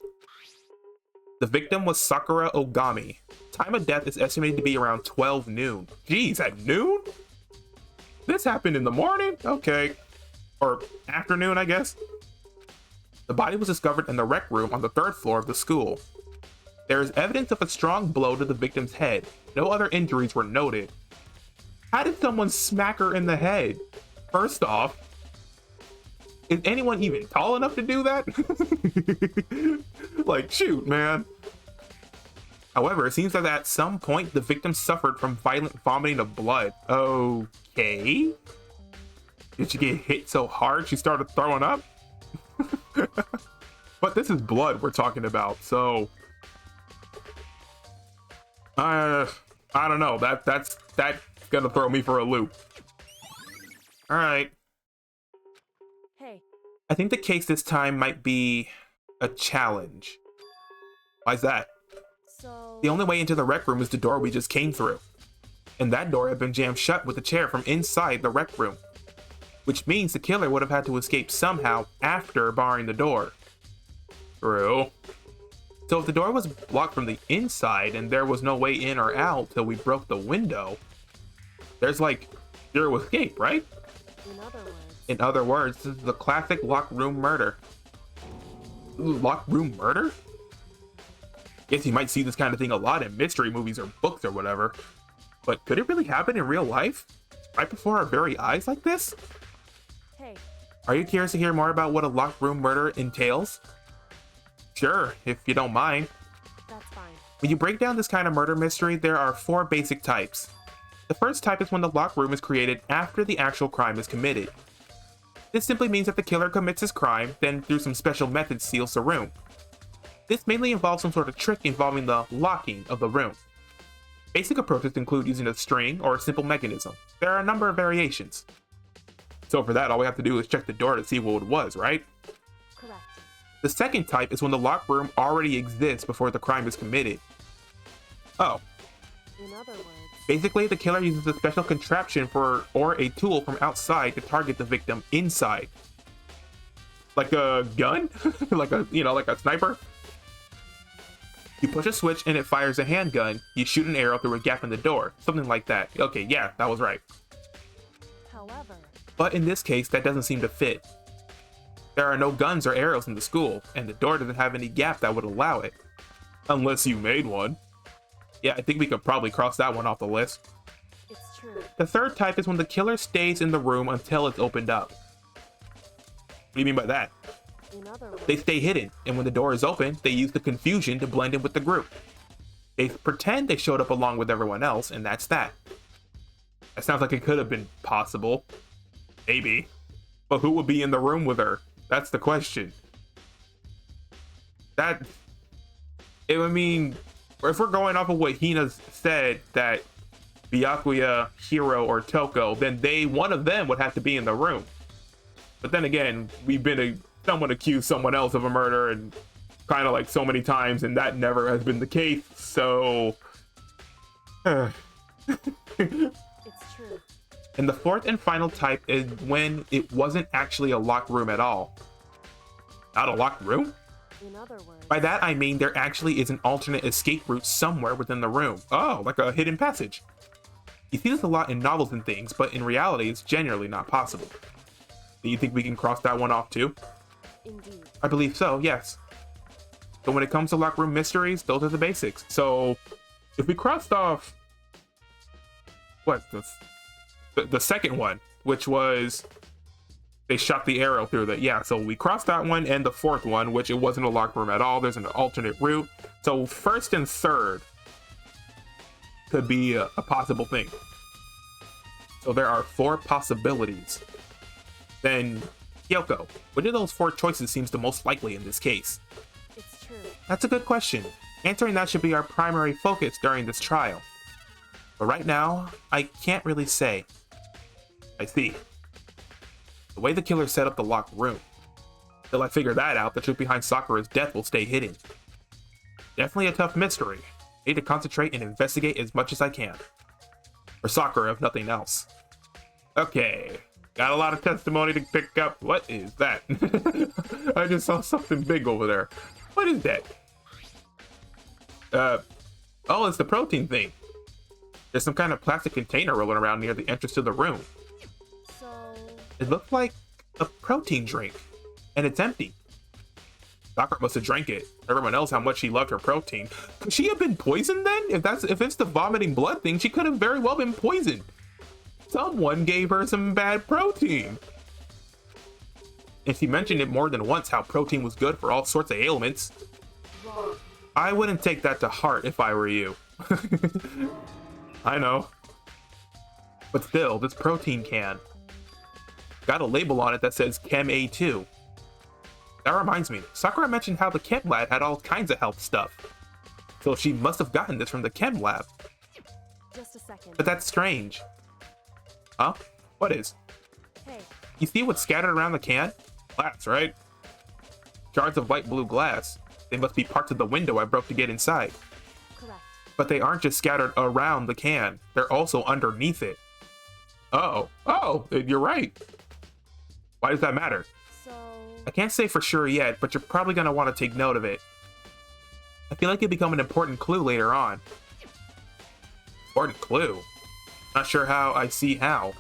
The victim was Sakura Ogami. Time of death is estimated to be around 12 noon. Geez, at noon? This happened in the morning? Okay. Or afternoon, I guess. The body was discovered in the rec room on the 3rd floor of the school. There is evidence of a strong blow to the victim's head. No other injuries were noted. How did someone smack her in the head? First off, is anyone even tall enough to do that? Like, shoot, man. However, it seems that at some point the victim suffered from violent vomiting of blood. Okay. Did she get hit so hard she started throwing up? But this is blood we're talking about, so I don't know. That's gonna throw me for a loop. All right. Hey, I think the case this time might be a challenge. Why's that? so... The only way into the rec room is the door we just came through. And that door had been jammed shut with a chair from inside the rec room. Which means the killer would have had to escape somehow after barring the door. True. So if the door was blocked from the inside and there was no way in or out till we broke the window, there's like zero escape, right? In other words, this is the classic locked room murder. Ooh, locked room murder? Guess you might see this kind of thing a lot in mystery movies or books or whatever. But could it really happen in real life? Right before our very eyes like this? Hey, Are you curious to hear more about what a locked room murder entails? Sure, if you don't mind. that's fine. When you break down this kind of murder mystery, there are 4 basic types. The first type is when the locked room is created after the actual crime is committed. This simply means that the killer commits his crime, then through some special methods seals the room. This mainly involves some sort of trick involving the locking of the room. Basic approaches include using a string or a simple mechanism. There are a number of variations. So for that, all we have to do is check the door to see what it was, right? Correct. The second type is when the locked room already exists before the crime is committed. Oh. In other words, Basically, the killer uses a special contraption or a tool from outside to target the victim inside. Like a gun? like a sniper? You push a switch and it fires a handgun. You shoot an arrow through a gap in the door. Something like that. Okay, yeah, that was right. however, But in this case, that doesn't seem to fit. There are no guns or arrows in the school, and the door doesn't have any gap that would allow it. Unless you made one. Yeah, I think we could probably cross that one off the list. it's true. The third type is when the killer stays in the room until it's opened up. What do you mean by that? In other words, They stay hidden, and when the door is open, they use the confusion to blend in with the group. They pretend they showed up along with everyone else, and that's that. That sounds like it could have been possible. Maybe. But who would be in the room with her? That's the question. I mean, if we're going off of what Hina said, that Byakuya, Hiro, or Toko, then one of them would have to be in the room. But then again, someone accused someone else of a murder, and kind of like so many times, and that never has been the case, so... it's true. And the fourth and final type is when it wasn't actually a locked room at all. Not a locked room? In other words, By that I mean there actually is an alternate escape route somewhere within the room. Oh, like a hidden passage. You see this a lot in novels and things, but in reality it's generally not possible. Do you think we can cross that one off too? indeed. I believe so, yes. So when it comes to locked room mysteries, those are the basics. So if we crossed off the second one, which was they shot the arrow through the, yeah, so we crossed that one, and the fourth one, which it wasn't a locked room at all, there's an alternate route. So first and third could be a possible thing. So there are 4 possibilities. Then Kyoko, which of those 4 choices seems the most likely in this case? It's true. That's a good question. Answering that should be our primary focus during this trial. But right now, I can't really say. I see. The way the killer set up the locked room. Till I figure that out, the truth behind Sakura's death will stay hidden. Definitely a tough mystery. I need to concentrate and investigate as much as I can. For Sakura, if nothing else. Okay. Got a lot of testimony to pick up. What is that? I just saw something big over there. What is that? Oh, it's the protein thing. There's some kind of plastic container rolling around near the entrance to the room. So, It looks like a protein drink, and it's empty. Sakura must have drank it. Everyone else how much she loved her protein. Could she have been poisoned then? If it's the vomiting blood thing, she could have very well been poisoned. Someone gave her some bad protein. And she mentioned it more than once how protein was good for all sorts of ailments. wrong. I wouldn't take that to heart if I were you. I know. But still, this protein can got a label on it that says Chem A2. That reminds me, Sakura mentioned how the Chem lab had all kinds of health stuff. So she must have gotten this from the Chem lab. Just a second. But that's strange. Huh? What is? Hey, You see what's scattered around the can? Glass, right? Shards of light blue glass. They must be parts of the window I broke to get inside. correct. But they aren't just scattered around the can. They're also underneath it. Oh, you're right. Why does that matter? So, I can't say for sure yet, but you're probably going to want to take note of it. I feel like it'll become an important clue later on. Important clue? Not sure how I see how.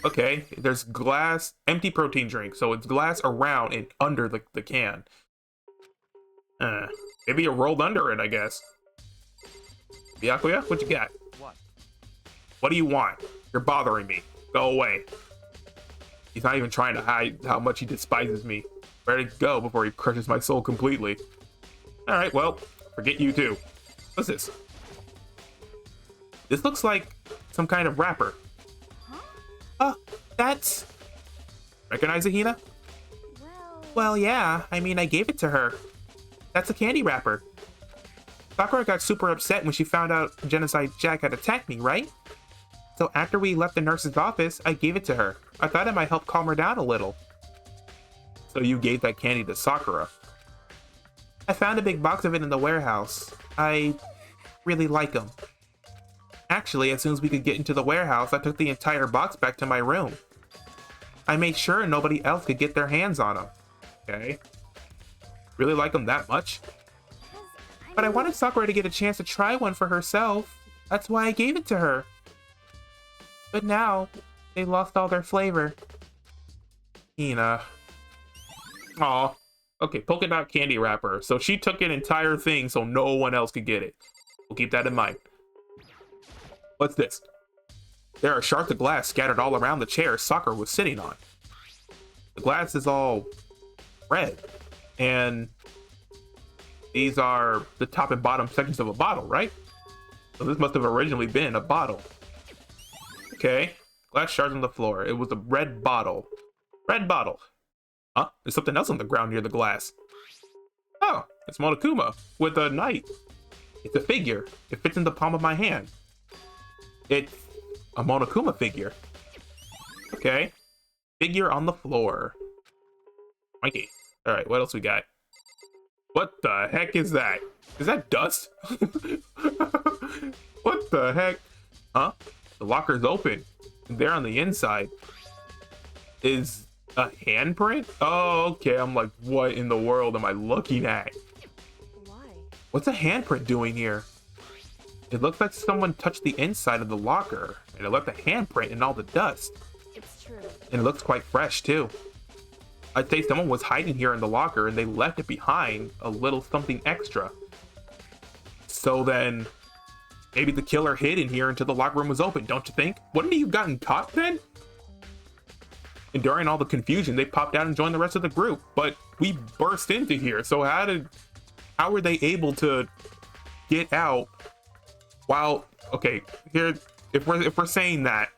Okay, there's glass, empty protein drink, so it's glass around and under the can. Maybe it rolled under it, I guess. Byakuya, what you got? What? What do you want? You're bothering me. Go away. He's not even trying to hide how much he despises me. Ready to go before he crushes my soul completely. Alright, well, forget you too. What's this? This looks like some kind of wrapper. Huh? That's... Recognize it, Hina? Well, yeah. I mean, I gave it to her. That's a candy wrapper. Sakura got super upset when she found out Genocide Jack had attacked me, right? So after we left the nurse's office, I gave it to her. I thought it might help calm her down a little. So you gave that candy to Sakura? I found a big box of it in the warehouse. I really like them. Actually, as soon as we could get into the warehouse, I took the entire box back to my room. I made sure nobody else could get their hands on them. Okay. Really like them that much? But I wanted Sakura to get a chance to try one for herself. That's why I gave it to her. But now, they lost all their flavor. Hina. Aw. Okay, polka dot candy wrapper. So she took an entire thing so no one else could get it. We'll keep that in mind. What's this? There are shards of glass scattered all around the chair Sakura was sitting on. The glass is all red. And these are the top and bottom sections of a bottle, right? So this must have originally been a bottle. Okay. Glass shards on the floor. It was a red bottle. Red bottle. Huh? There's something else on the ground near the glass. Oh, it's Monokuma with a knight. It's a figure. It fits in the palm of my hand. It's a Monokuma figure. Okay. Figure on the floor. Mikey. Alright, what else we got? What the heck is that? Is that dust? What the heck? Huh? The locker's open. There on the inside is a handprint? Oh, okay. I'm like, what in the world am I looking at? Why? What's a handprint doing here? It looks like someone touched the inside of the locker and it left a handprint in all the dust. It's true. And it looks quite fresh too. I'd say someone was hiding here in the locker and they left it behind a little something extra. So then maybe the killer hid in here until the locker room was open, don't you think? Wouldn't he have gotten caught then? And during all the confusion, they popped out and joined the rest of the group. But we burst into here, so how were they able to get out while, okay, here, if we're saying that,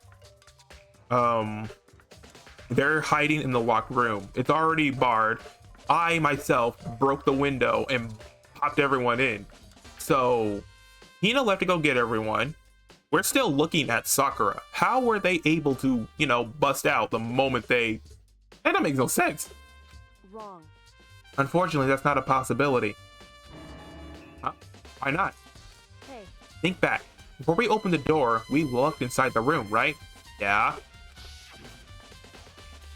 they're hiding in the locked room. It's already barred. I myself broke the window and popped everyone in. So Hina left to go get everyone. We're still looking at Sakura. How were they able to, you know, bust out the moment they... That makes no sense. Wrong. Unfortunately, that's not a possibility. Huh? Why not? Hey. Think back. Before we opened the door, we looked inside the room, right? Yeah.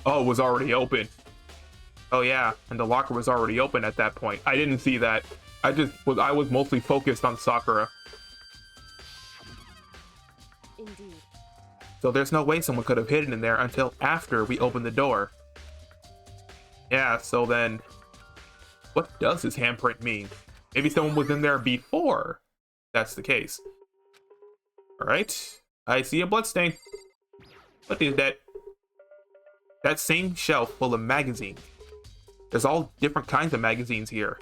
Oh, it was already open. Oh yeah, and the locker was already open at that point. I didn't see that. I was mostly focused on Sakura. Indeed. So there's no way someone could have hidden in there until after we opened the door. Yeah, so then what does his handprint mean? Maybe someone was in there before that's the case. Alright, I see a bloodstain. What is that? That same shelf full of magazines. There's all different kinds of magazines here.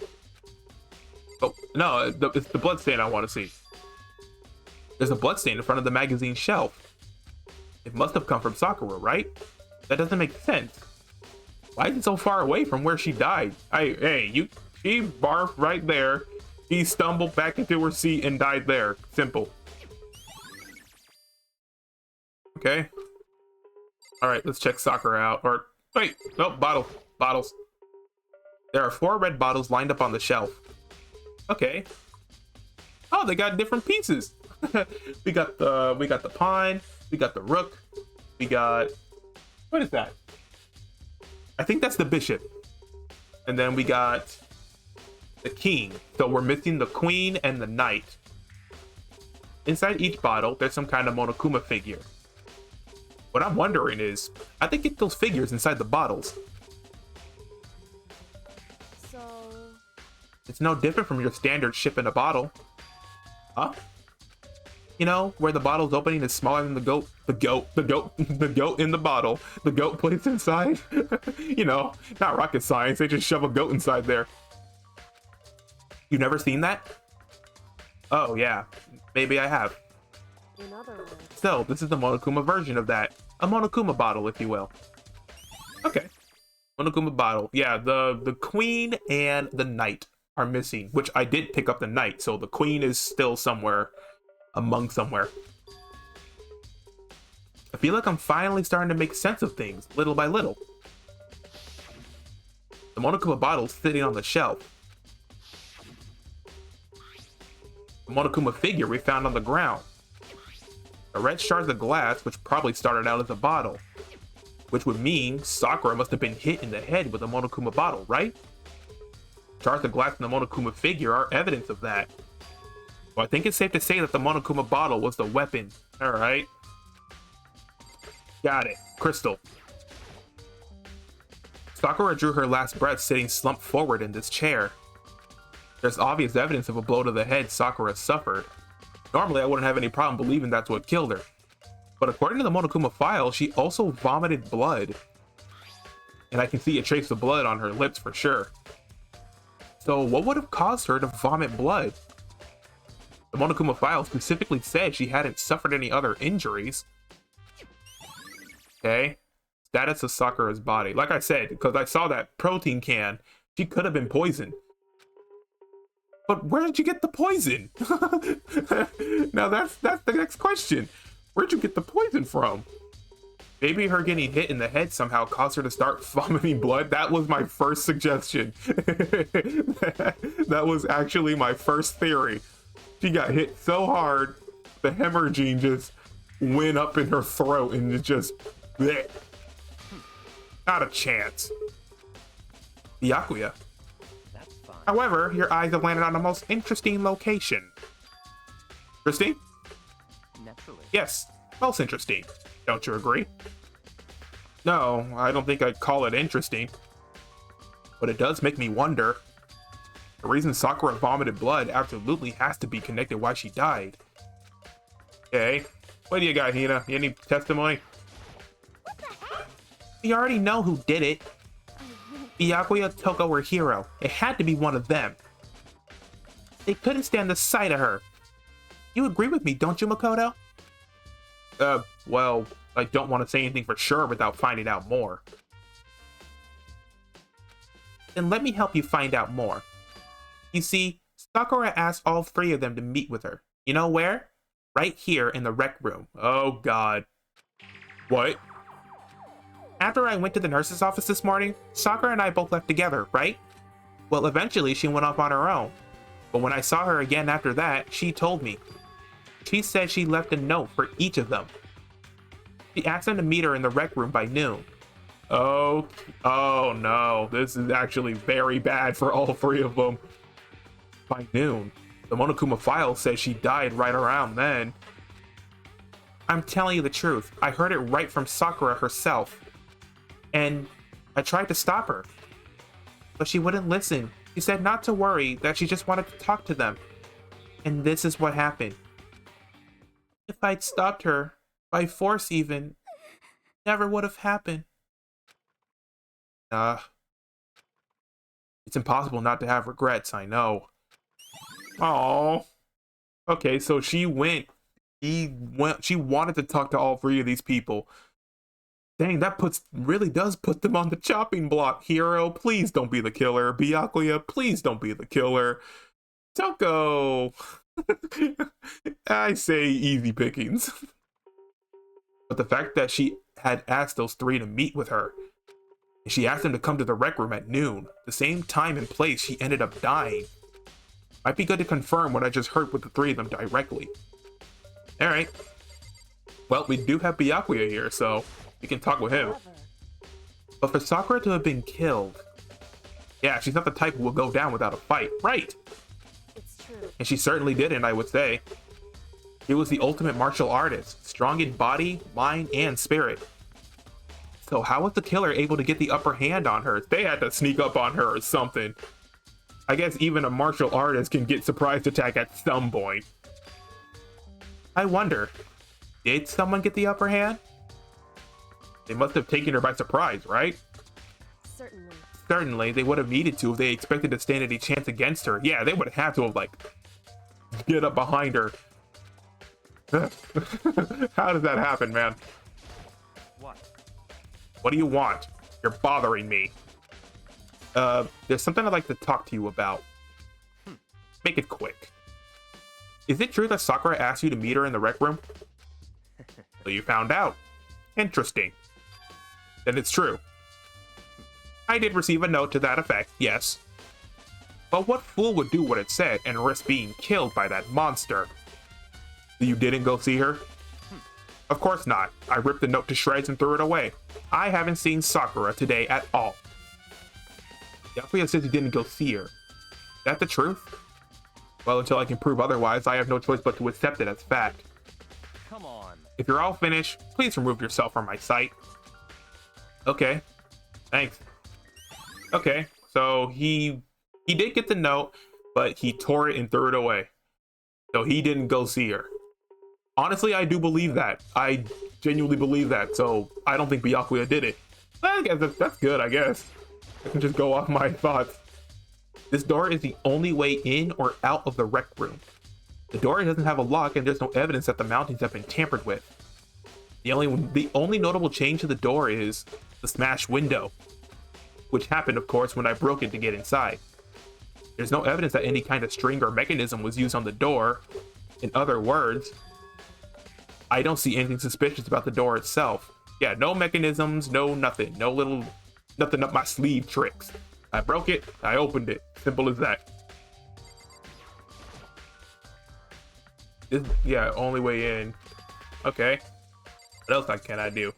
Oh, no, it's the bloodstain I want to see. There's a bloodstain in front of the magazine shelf. It must have come from Sakura, right? That doesn't make sense. Why is it so far away from where she died? She barfed right there. She stumbled back into her seat and died there. Simple. Okay. Alright, let's check Sakura out. Or, wait, no, bottles. There are 4 red bottles lined up on the shelf. Okay. Oh, they got different pieces. we got the pawn, we got the rook, we got, what is that? I think that's the bishop. And then we got the king. So we're missing the queen and the knight. Inside each bottle, there's some kind of Monokuma figure. What I'm wondering is, how'd they get those figures inside the bottles? So... It's no different from your standard ship in a bottle. Huh? You know, where the bottle's opening is smaller than the goat in the bottle. The goat placed inside. You know, not rocket science. They just shove a goat inside there. You've never seen that? Oh, yeah. Maybe I have. In other words... So, this is the Monokuma version of that. A Monokuma bottle, if you will. Okay. Monokuma bottle. Yeah, the queen and the knight are missing, which I did pick up the knight, so the queen is still somewhere somewhere. I feel like I'm finally starting to make sense of things, little by little. The Monokuma bottle's sitting on the shelf. The Monokuma figure we found on the ground. The red shards of glass, which probably started out as a bottle. Which would mean Sakura must have been hit in the head with a Monokuma bottle, right? Shards of glass in the Monokuma figure are evidence of that. So I think it's safe to say that the Monokuma bottle was the weapon. Alright. Got it. Crystal. Sakura drew her last breath sitting slumped forward in this chair. There's obvious evidence of a blow to the head Sakura suffered. Normally I wouldn't have any problem believing that's what killed her. But according to the Monokuma file, she also vomited blood. And I can see a trace of blood on her lips for sure. So what would have caused her to vomit blood? The Monokuma file specifically said she hadn't suffered any other injuries. Okay. Status of Sakura's body. Like I said, because I saw that protein can, she could have been poisoned. But where did you get the poison? Now that's the next question. Where'd you get the poison from? Maybe her getting hit in the head somehow caused her to start vomiting blood. That was my first suggestion. That was actually my first theory. She got hit so hard, the hemorrhaging just went up in her throat and it just... bleh. Not a chance. Byakuya. That's fine. However, your eyes have landed on the most interesting location. Interesting? Naturally. Yes, most interesting. Don't you agree? No, I don't think I'd call it interesting. But it does make me wonder. The reason Sakura vomited blood absolutely has to be connected why she died. Okay, what do you got, Hina? You any testimony? What the heck? We already know who did it. Byakuya, Toko, or Hiro. It had to be one of them. They couldn't stand the sight of her. You agree with me, don't you, Makoto? Well, I don't want to say anything for sure without finding out more. Then let me help you find out more. You see, Sakura asked all three of them to meet with her. You know where? Right here in the rec room. Oh god. What? After I went to the nurse's office this morning, Sakura and I both left together, right? Well, eventually she went off on her own. But when I saw her again after that, she told me. She said she left a note for each of them. She asked them to meet her in the rec room by noon. Oh no. This is actually very bad for all three of them. By noon. The Monokuma file says she died right around then. I'm telling you the truth. I heard it right from Sakura herself. And I tried to stop her. But she wouldn't listen. She said not to worry, that she just wanted to talk to them. And this is what happened. If I'd stopped her, by force even, never would have happened. It's impossible not to have regrets, I know. Oh. Okay, so she wanted to talk to all three of these people. Dang, that really does put them on the chopping block. Hiro, please don't be the killer. Byakuya, please don't be the killer. Toko. I say easy pickings. But the fact that she had asked those three to meet with her, and she asked them to come to the rec room at noon, the same time and place she ended up dying. Might be good to confirm what I just heard with the three of them directly. Alright. Well, we do have Byakuya here, so we can talk with him. However, But for Sakura to have been killed, yeah, she's not the type who will go down without a fight. Right! it's true. And she certainly didn't, I would say. She was the ultimate martial artist, strong in body, mind, and spirit. So how was the killer able to get the upper hand on her? They had to sneak up on her or something. I guess even a martial artist can get surprise attack at some point. I wonder, did someone get the upper hand? They must have taken her by surprise, right? Certainly. Certainly, they would have needed to if they expected to stand any chance against her. Yeah, they would have to have, like, get up behind her. How does that happen, man? What? What do you want? You're bothering me. There's something I'd like to talk to you about. Make it quick. Is it true that Sakura asked you to meet her in the rec room? So you found out. Interesting. Then it's true. I did receive a note to that effect, yes. But what fool would do what it said and risk being killed by that monster? You didn't go see her? Of course not. I ripped the note to shreds and threw it away. I haven't seen Sakura today at all. Yakuya says you didn't go see her. Is that the truth? Well, until I can prove otherwise, I have no choice but to accept it as fact. Come on. If you're all finished, please remove yourself from my sight. Okay. Thanks. Okay, so he did get the note, but he tore it and threw it away. So he didn't go see her. Honestly, I do believe that. I genuinely believe that, so I don't think Byakuya did it. I guess that's good, I guess. I can just go off my thoughts. This door is the only way in or out of the rec room. The door doesn't have a lock, and there's no evidence that the mountings have been tampered with. The only notable change to the door is the smashed window, which happened, of course, when I broke it to get inside. There's no evidence that any kind of string or mechanism was used on the door. In other words, I don't see anything suspicious about the door itself. Yeah, no mechanisms, no nothing, nothing up my sleeve tricks. I broke it, I opened it. Simple as that. Yeah, only way in. Okay. What else can I do?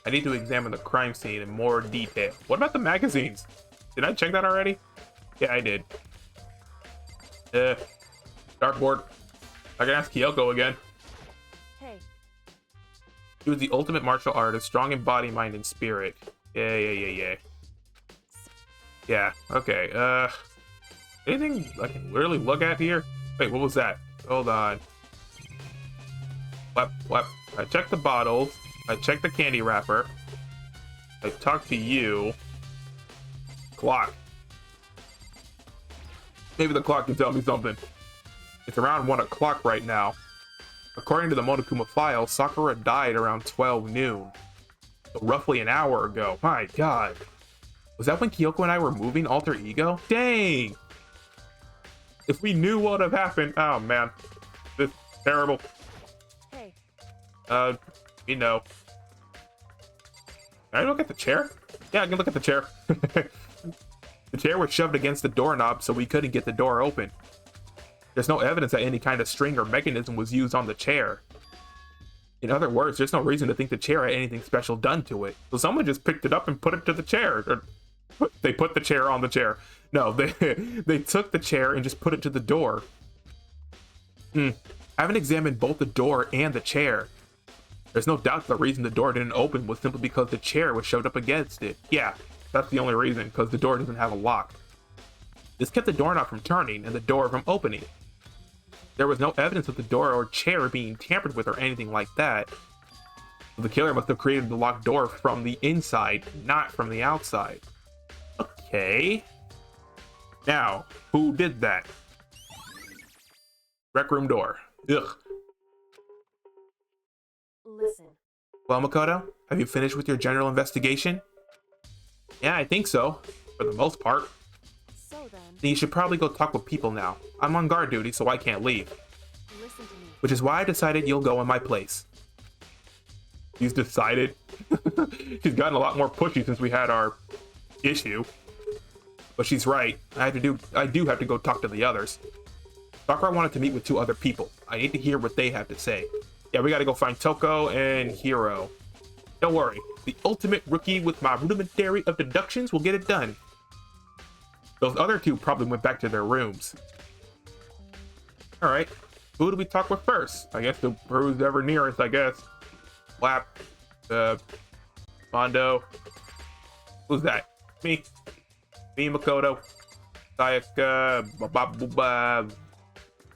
I need to examine the crime scene in more detail. What about the magazines? Did I check that already? Yeah, I did. Dartboard. I can ask Kyoko again. Hey. He was the ultimate martial artist, strong in body, mind, and spirit. Yeah. Yeah, okay. Anything I can literally look at here? Wait, what was that? Hold on. What? I checked the bottles. I checked the candy wrapper. I talked to you. Clock. Maybe the clock can tell me something. It's around 1 o'clock right now. According to the Monokuma file, Sakura died around 12 noon. So roughly an hour ago. My god. Was that when Kyoko and I were moving Alter Ego? Dang! If we knew what would have happened. Oh man. This is terrible. Hey. You know. Can I look at the chair? Yeah, I can look at the chair. The chair was shoved against the doorknob, so we couldn't get the door open. There's no evidence that any kind of string or mechanism was used on the chair. In other words, there's no reason to think the chair had anything special done to it. So someone just picked it up and put it to the chair. Or they put the chair on the chair. No, they took the chair and just put it to the door. I haven't examined both the door and the chair. There's no doubt the reason the door didn't open was simply because the chair was shoved up against it. Yeah, that's the only reason, because the door doesn't have a lock. This kept the doorknob from turning and the door from opening. There was no evidence of the door or chair being tampered with or anything like that. The killer must have created the locked door from the inside, not from the outside. Okay. Now, who did that? Rec room door. Ugh. Listen. Well, Makoto, have you finished with your general investigation? Yeah, I think so. For the most part. So then You should probably go talk with people now. I'm on guard duty, so I can't leave. listen to me. Which is why I decided you'll go in my place. He's decided. She's gotten a lot more pushy since we had our issue. But she's right. I do have to go talk to the others. Sakura wanted to meet with 2 other people. I need to hear what they have to say. Yeah, we gotta go find Toko and Hiro. Don't worry. The ultimate rookie with my rudimentary of deductions will get it done. Those other 2 probably went back to their rooms. Alright. Who do we talk with first? I guess who's ever nearest, I guess. Lap. Mondo. Who's that? Me, Makoto. Sayaka.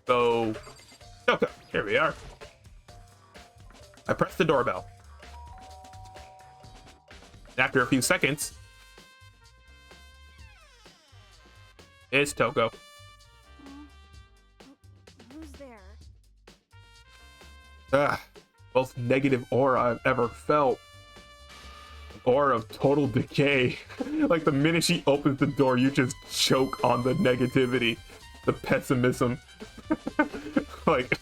So. Okay, here we are. I press the doorbell. And after a few seconds, it's Toko. Who's there? Most negative aura I've ever felt. aura of total decay. Like the minute she opens the door, you just choke on the negativity, the pessimism. Like,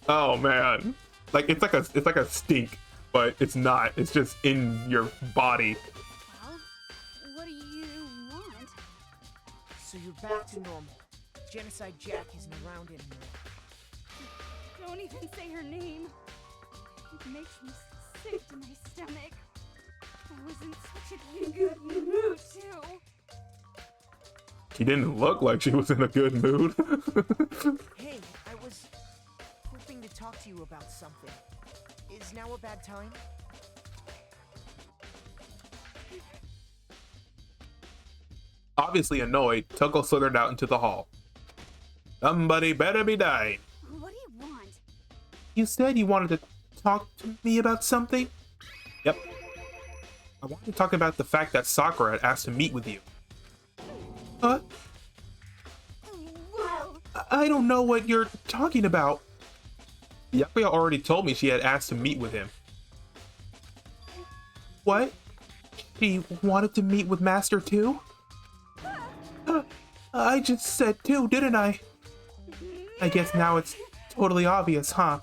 oh man. Like it's like a stink, but it's not. It's just in your body. Well, what do you want? So you're back to normal. Genocide Jack isn't around anymore. Don't even say her name. It makes me sick to my stomach. I was in such a good mood, too. She didn't look like she was in a good mood. Hey, I was hoping to talk to you about something. Is now a bad time? Obviously annoyed, Toko slithered out into the hall. Somebody better be dying. What do you want? You said you wanted to talk to me about something? Yep. I wanted to talk about the fact that Sakura had asked to meet with you. Huh? Well, I don't know what you're talking about. Yakuya already told me she had asked to meet with him. What? She wanted to meet with Master too? I just said too, didn't I? I guess now it's totally obvious, huh?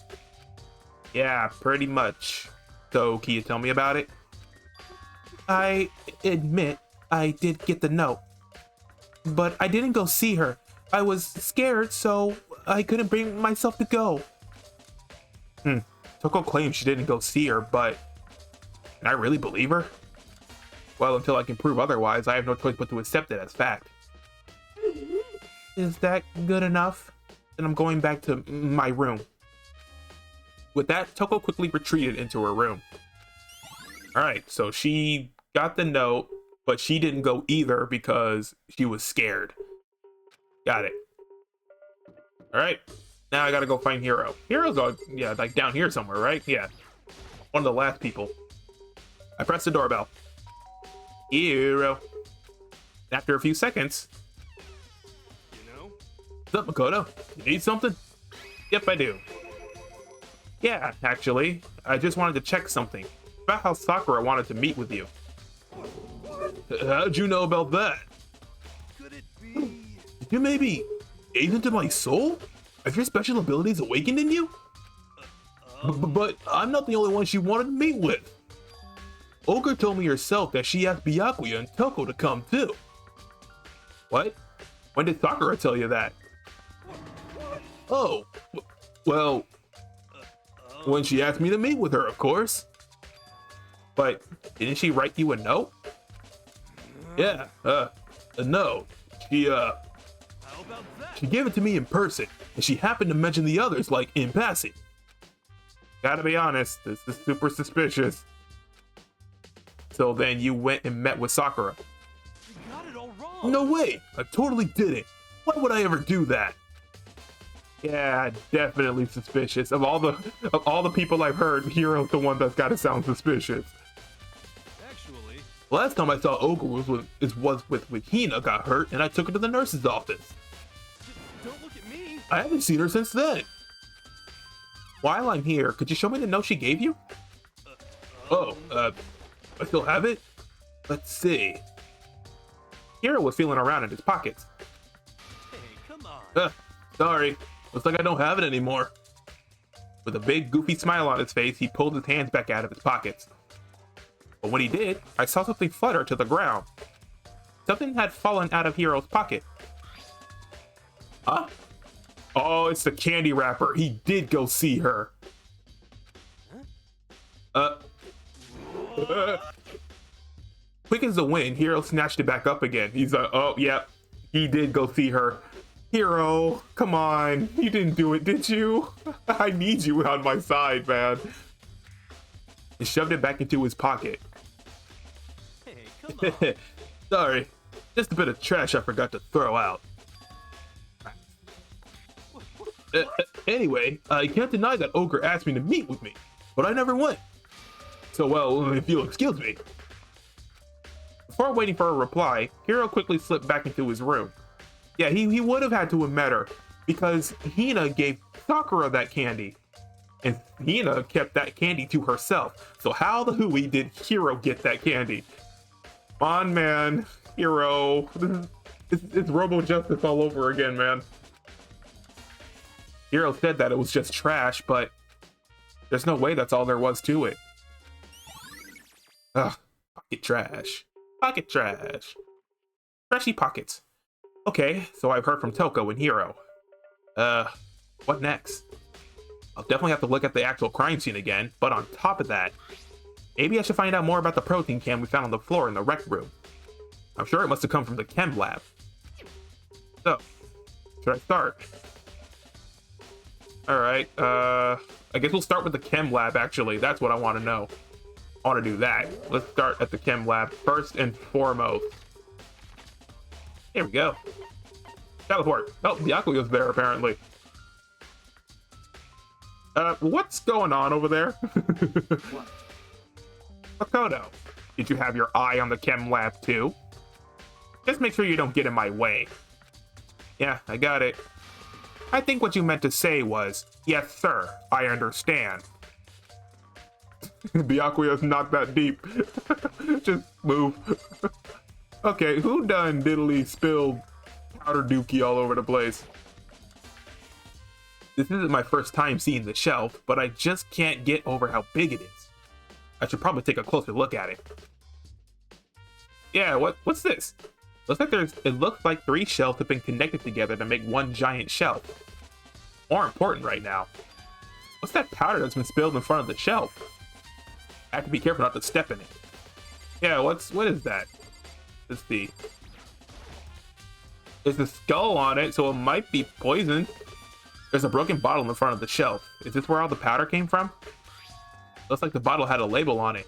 Yeah, pretty much. So, can you tell me about it? I admit I did get the note, but I didn't go see her. I was scared, so I couldn't bring myself to go. Toko claims she didn't go see her, but can I really believe her? Well, until I can prove otherwise, I have no choice but to accept it as fact. Is that good enough? Then I'm going back to my room. With that, Toko quickly retreated into her room. Alright, so she got the note, but she didn't go either because she was scared. Got it. Alright, now I gotta go find Hiro. Hiro's all, yeah, like down here somewhere, right? Yeah. One of the last people. I press the doorbell. Hiro. After a few seconds. What's up, Makoto? You need something? Yep, I do. Yeah, actually, I just wanted to check something. About how Sakura wanted to meet with you. How'd you know about that? Could it be? Did you maybe gaze into my soul? Have your special abilities awakened in you? But I'm not the only one she wanted to meet with. Ogre told me herself that she asked Byakuya and Toko to come too. What? When did Sakura tell you that? Oh, well, when she asked me to meet with her, of course. But didn't she write you a note? Yeah, a note. She gave it to me in person, and she happened to mention the others, like, in passing. Gotta be honest, this is super suspicious. So then you went and met with Sakura. You got it all wrong. No way, I totally didn't. Why would I ever do that? Yeah, definitely suspicious. Of all the people I've heard, Hiro's the one that's gotta sound suspicious. Actually, Last time I saw Ogre was with Hina got hurt, and I took her to the nurse's office. don't look at me. I haven't seen her since then. While I'm here, could you show me the note she gave you? I still have it? Let's see. Hiro was feeling around in his pockets. Hey, come on. Sorry. Looks like I don't have it anymore. With a big, goofy smile on his face, he pulled his hands back out of his pockets. But when he did, I saw something flutter to the ground. Something had fallen out of Hiro's pocket. Huh? Oh, it's the candy wrapper. He did go see her. Quick as the wind, Hiro snatched it back up again. He's like, oh, yeah, he did go see her. Hiro, come on. You didn't do it, did you? I need you on my side, man. He shoved it back into his pocket. Hey, come on. Sorry, just a bit of trash I forgot to throw out. Anyway, I can't deny that Ogre asked me to meet with me, but I never went. So, well, if you'll excuse me. Before waiting for a reply, Hiro quickly slipped back into his room. Yeah, he would have had to have met her, because Hina gave Sakura that candy. and Nina kept that candy to herself. So how the hooey did Hero get that candy? Come on, man. Hero. It's Robo Justice all over again, man. Hero said that it was just trash, but there's no way that's all there was to it. Ugh, pocket trash. Pocket trash. Trashy pockets. Okay, so I've heard from Toko and Hero. What next? I'll definitely have to look at the actual crime scene again, but on top of that, maybe I should find out more about the protein can we found on the floor in the rec room. I'm sure it must have come from the chem lab. So, should I start? Alright, I guess we'll start with the chem lab, actually. That's what I want to know. I want to do that. Let's start at the chem lab first and foremost. Here we go. Teleport. Oh, Byakuya's there, apparently. What's going on over there? Makoto, did you have your eye on the chem lab too? Just make sure you don't get in my way. Yeah, I got it. I think what you meant to say was, yes sir, I understand. Byakuya's not that deep. Just move. Okay, who done diddly spilled powder dookie all over the place? This isn't my first time seeing the shelf, but I just can't get over how big it is. I should probably take a closer look at it. Yeah, what's this? It looks like 3 shelves have been connected together to make one giant shelf. More important right now. What's that powder that's been spilled in front of the shelf? I have to be careful not to step in it. Yeah, what is that? Let's see. There's a skull on it, so it might be poisoned. There's a broken bottle in front of the shelf. Is this where all the powder came from? Looks like the bottle had a label on it.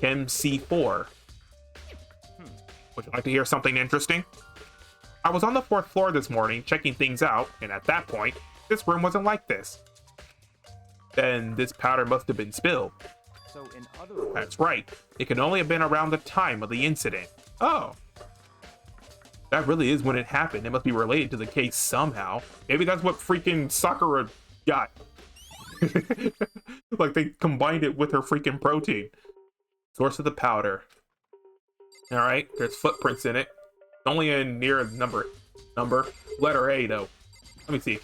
Chem C4. Would you like to hear something interesting? I was on the 4th floor this morning checking things out, and at that point, this room wasn't like this. Then this powder must have been spilled. So in other words... That's right. It can only have been around the time of the incident. Oh. That really is when it happened. It must be related to the case somehow. Maybe that's what freaking Sakura got. Like they combined it with her freaking protein. Source of the powder. Alright, there's footprints in it. Only in near number. Letter A though. Let me see.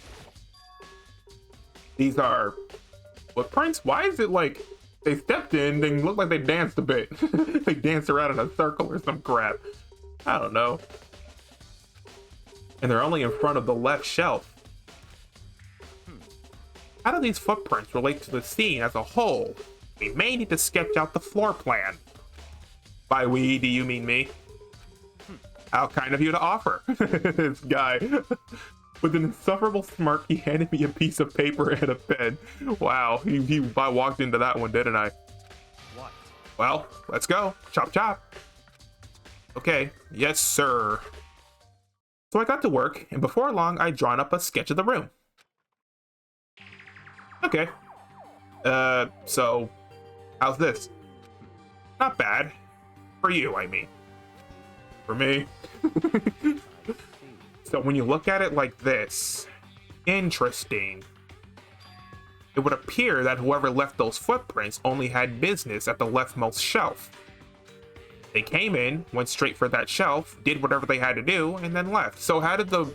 These are footprints? Why is it like they stepped in, they look like they danced a bit. They danced around in a circle or some crap. I don't know. And they're only in front of the left shelf. How do these footprints relate to the scene as a whole? We may need to sketch out the floor plan. By we, do you mean me? How kind of you to offer. This guy. With an insufferable smirk, he handed me a piece of paper and a pen. Wow, I walked into that one, didn't I? What? Well, let's go. Chop chop. Okay, yes sir. So I got to work, and before long, I'd drawn up a sketch of the room. Okay. So, how's this? Not bad. For you, I mean. For me. So when you look at it like this, interesting. It would appear that whoever left those footprints only had business at the leftmost shelf. They came in, went straight for that shelf, did whatever they had to do, and then left. So how did the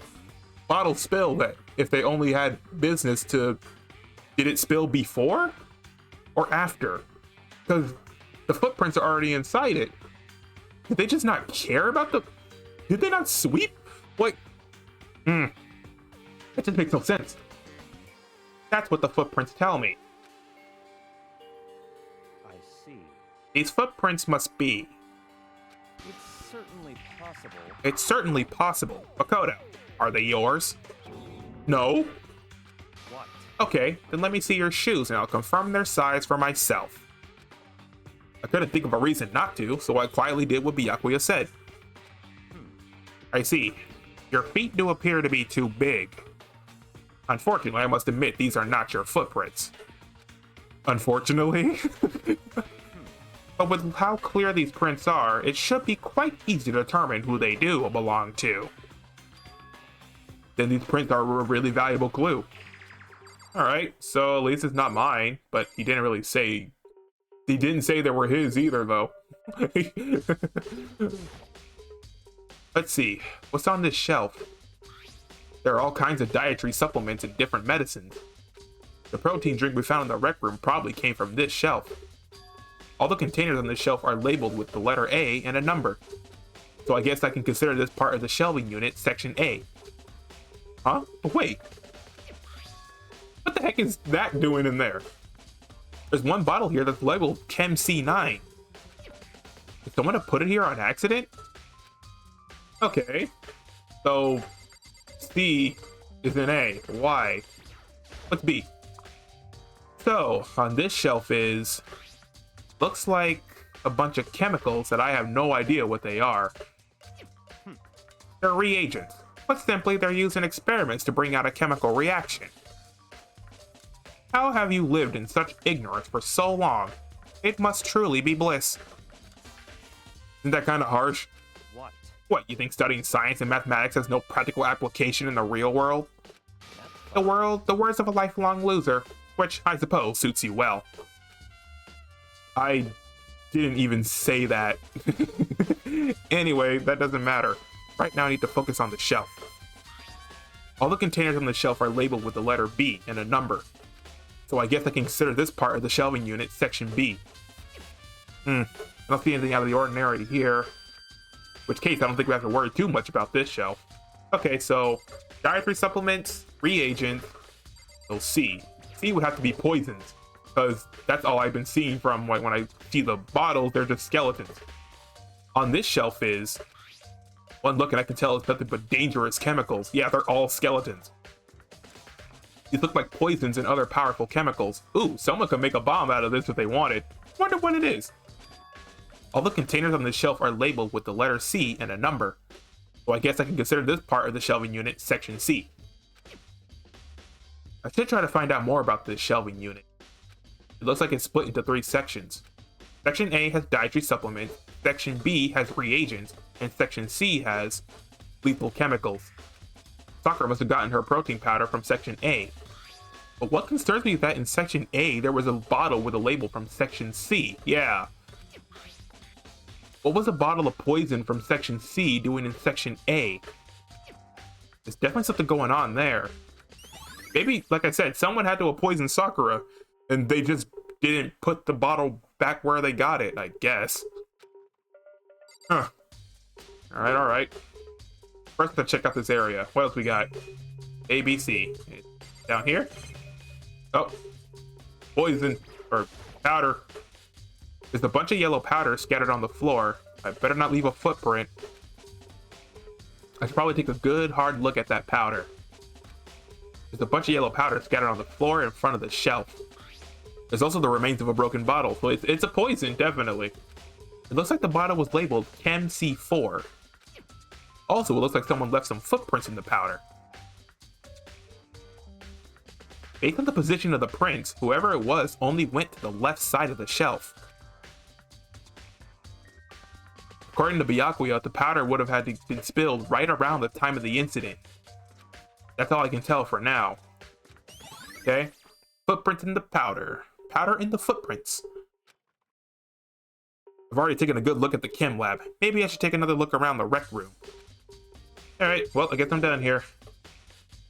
bottle spill then? If they only had business to... Did it spill before? Or after? Because the footprints are already inside it. Did they just not care about the... Did they not sweep? Like... That just makes no sense. That's what the footprints tell me. I see. These footprints must be... It's certainly possible. It's certainly possible. Makoto, are they yours? No? What? Okay, then let me see your shoes and I'll confirm their size for myself. I couldn't think of a reason not to, so I quietly did what Byakuya said. I see. Your feet do appear to be too big. Unfortunately, I must admit these are not your footprints. Unfortunately? But with how clear these prints are, it should be quite easy to determine who they do belong to. Then these prints are a really valuable clue. Alright, so at least it's not mine, but he didn't really say... He didn't say they were his either, though. Let's see, what's on this shelf? There are all kinds of dietary supplements and different medicines. The protein drink we found in the rec room probably came from this shelf. All the containers on this shelf are labeled with the letter A and a number. So I guess I can consider this part of the shelving unit, section A. Huh? Wait. What the heck is that doing in there? There's one bottle here that's labeled Chem C9. Did someone have put it here on accident? Okay. So, C is in A. Y. What's B? So, on this shelf is... Looks like a bunch of chemicals that I have no idea what they are. They're reagents. But simply, they're used in experiments to bring out a chemical reaction. How have you lived in such ignorance for so long? It must truly be bliss. Isn't that kind of harsh? What? What, you think studying science and mathematics has no practical application in the real world? The words of a lifelong loser, which I suppose suits you well. I didn't even say that. Anyway, that doesn't matter. Right now I need to focus on the shelf. All the containers on the shelf are labeled with the letter B and a number. So I guess I can consider this part of the shelving unit section B. I don't see anything out of the ordinary here. In which case, I don't think we have to worry too much about this shelf. Okay, so dietary supplements, reagents, so C. C would have to be poisons, because that's all I've been seeing from like when I see the bottles, they're just skeletons. On this shelf is one look and I can tell it's nothing but dangerous chemicals. Yeah, they're all skeletons. These look like poisons and other powerful chemicals. Ooh, someone could make a bomb out of this if they wanted. Wonder what it is. All the containers on this shelf are labeled with the letter C and a number. So I guess I can consider this part of the shelving unit section C. I should try to find out more about this shelving unit. It looks like it's split into 3 sections. Section A has dietary supplements, Section B has reagents, and Section C has lethal chemicals. Sakura must have gotten her protein powder from Section A. But what concerns me is that in Section A, there was a bottle with a label from Section C. Yeah. What was a bottle of poison from Section C doing in Section A? There's definitely something going on there. Maybe, like I said, someone had to poison Sakura, and they just didn't put the bottle back where they got it, I guess. Huh. Alright. First, let's check out this area. What else we got? A, B, C. Down here? Oh. Poison. Or powder. There's a bunch of yellow powder scattered on the floor. I better not leave a footprint. I should probably take a good hard look at that powder. There's a bunch of yellow powder scattered on the floor in front of the shelf. There's also the remains of a broken bottle, so it's a poison, definitely. It looks like the bottle was labeled Chem C4. Also, it looks like someone left some footprints in the powder. Based on the position of the prints, whoever it was only went to the left side of the shelf. According to Byakuya, the powder would have had to been spilled right around the time of the incident. That's all I can tell for now. Okay? Footprints in the powder. Powder in the footprints. I've already taken a good look at the chem lab. Maybe I should take another look around the rec room. Alright, well, I guess I'm done here.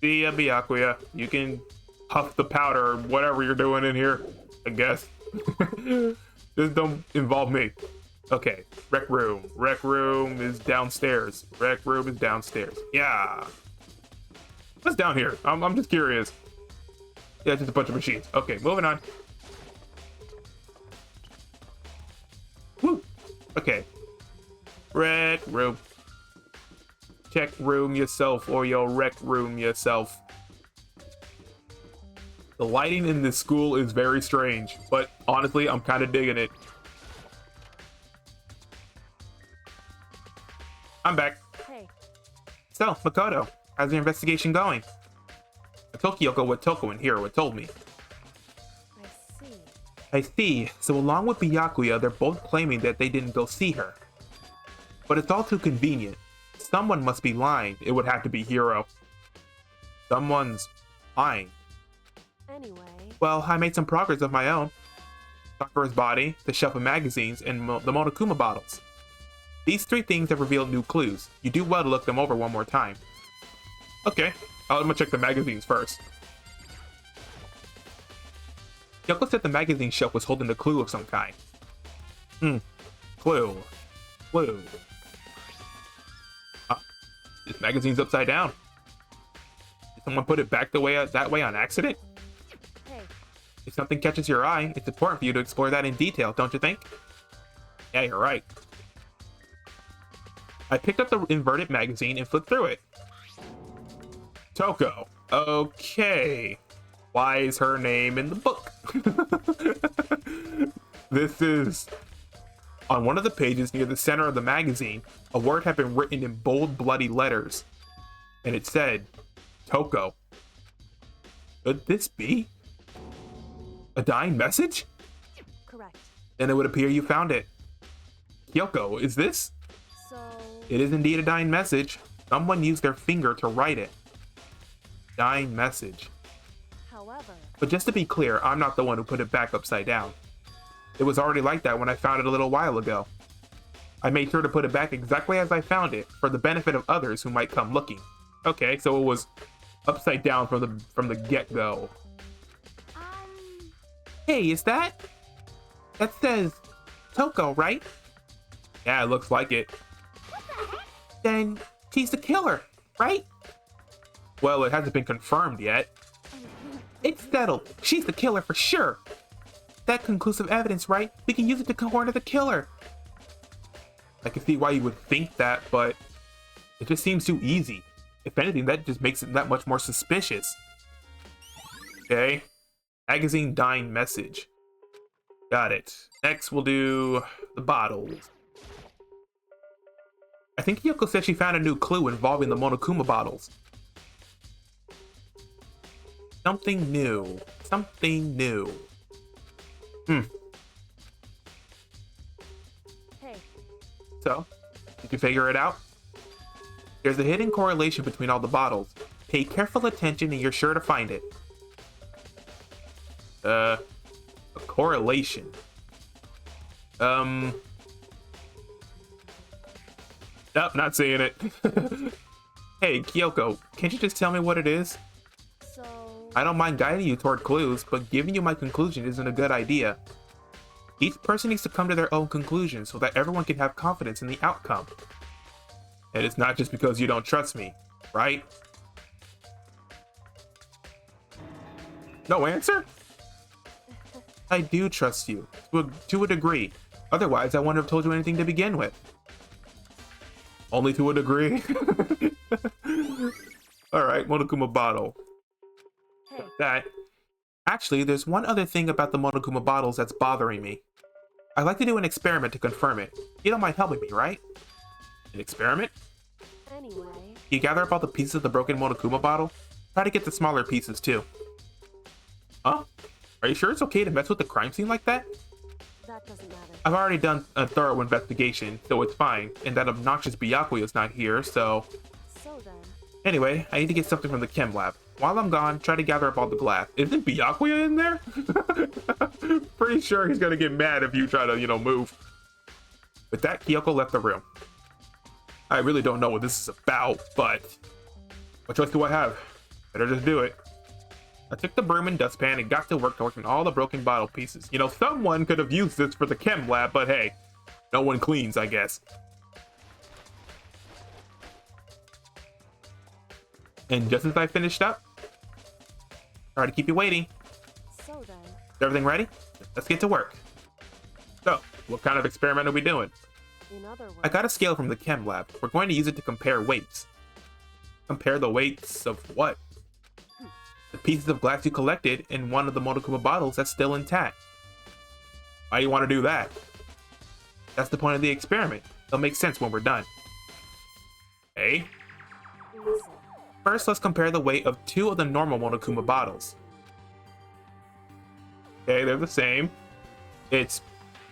See ya, Byakuya. You can huff the powder or whatever you're doing in here, I guess. Just don't involve me. Okay, rec room. Rec room is downstairs. Rec room is downstairs. Yeah. What's down here? I'm just curious. Yeah, just a bunch of machines. Okay, moving on. Woo. Okay. Rec room. Check room yourself or you'll rec room yourself. The lighting in this school is very strange, but honestly, I'm kind of digging it. I'm back. Hey. So, Makoto, how's the investigation going? Tokyoko with Toko and Hiro had told me. I see. I see. So along with Byakuya, they're both claiming that they didn't go see her. But it's all too convenient. Someone must be lying. It would have to be Hiro. Someone's lying. Anyway, Well, I made some progress of my own. Sakura's body, the shelf of magazines, and the Monokuma bottles. These three things have revealed new clues. You do well to look them over one more time. Okay, I'm gonna check the magazines first. Yoko said the magazine shelf was holding a clue of some kind. Clue. This magazine's upside down. Did someone put it back that way on accident? hey, If something catches your eye, it's important for you to explore that in detail, don't you think? Yeah, you're right. I picked up the inverted magazine and flipped through it. Toko. Okay. Why is her name in the book? This is... On one of the pages near the center of the magazine, a word had been written in bold, bloody letters. And it said, Toko. Could this be a dying message? correct. Then it would appear you found it. Kyoko, is this? So, It is indeed a dying message. Someone used their finger to write it. Dying message. however, But just to be clear, I'm not the one who put it back upside down. It was already like that when I found it a little while ago. I made sure to put it back exactly as I found it, for the benefit of others who might come looking. Okay, so it was upside down from the get-go. Hey, is that? That says Toko, right? Yeah, it looks like it. Then she's the killer, right? Well, it hasn't been confirmed yet. It's settled. She's the killer for sure. That conclusive evidence, right? We can use it to corner the killer. I can see why you would think that, but it just seems too easy. If anything, that just makes it that much more suspicious. Okay. Magazine dying message. Got it. Next, we'll do the bottles. I think Yoko said she found a new clue involving the Monokuma bottles. Something new. Something new. hey, So, did you figure it out? There's a hidden correlation between all the bottles. Pay careful attention and you're sure to find it. A correlation. Nope, not seeing it. Hey, Kyoko, can't you just tell me what it is? so, I don't mind guiding you toward clues, but giving you my conclusion isn't a good idea. Each person needs to come to their own conclusion so that everyone can have confidence in the outcome. And it's not just because you don't trust me, right? No answer? I do trust you, to a degree. Otherwise, I wouldn't have told you anything to begin with. Only to a degree? Alright, Monokuma bottle. hey, That. Actually, there's one other thing about the Monokuma bottles that's bothering me. I'd like to do an experiment to confirm it. You don't mind helping me, right? An experiment? anyway, You gather up all the pieces of the broken Monokuma bottle? Try to get the smaller pieces too. Huh? Are you sure it's okay to mess with the crime scene like that? that doesn't matter. I've already done a thorough investigation, so it's fine. And that obnoxious Byakuya's not here, so... So then, Anyway, I need to get something from the chem lab. While I'm gone, try to gather up all the glass. Isn't Byakuya in there? Pretty sure he's gonna get mad if you try to, move. With that, Kyoko left the room. I really don't know what this is about, but... What choice do I have? Better just do it. I took the broom and dustpan and got to work collecting all the broken bottle pieces. Someone could have used this for the chem lab, but hey, no one cleans, I guess. And just as I finished up, sorry to keep you waiting. so then, Is everything ready? Let's get to work. So, what kind of experiment are we doing? in other words, I got a scale from the chem lab. We're going to use it to compare weights. Compare the weights of what? The pieces of glass you collected in one of the Monokuma bottles that's still intact. Why do you want to do that? That's the point of the experiment. It'll make sense when we're done. Okay. listen, First, let's compare the weight of two of the normal Monokuma bottles. Okay, they're the same. It's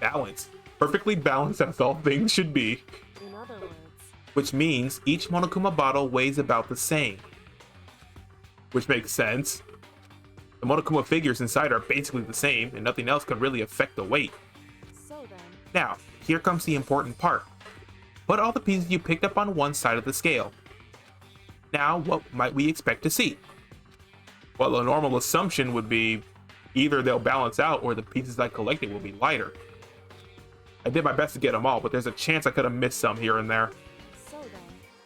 balanced. Perfectly balanced as all things should be. in other words, Which means each Monokuma bottle weighs about the same. Which makes sense. The Monokuma figures inside are basically the same, and nothing else could really affect the weight. So then, Now, here comes the important part. Put all the pieces you picked up on one side of the scale. Now, what might we expect to see? Well, a normal assumption would be either they'll balance out or the pieces I collected will be lighter. I did my best to get them all, but there's a chance I could have missed some here and there. so then,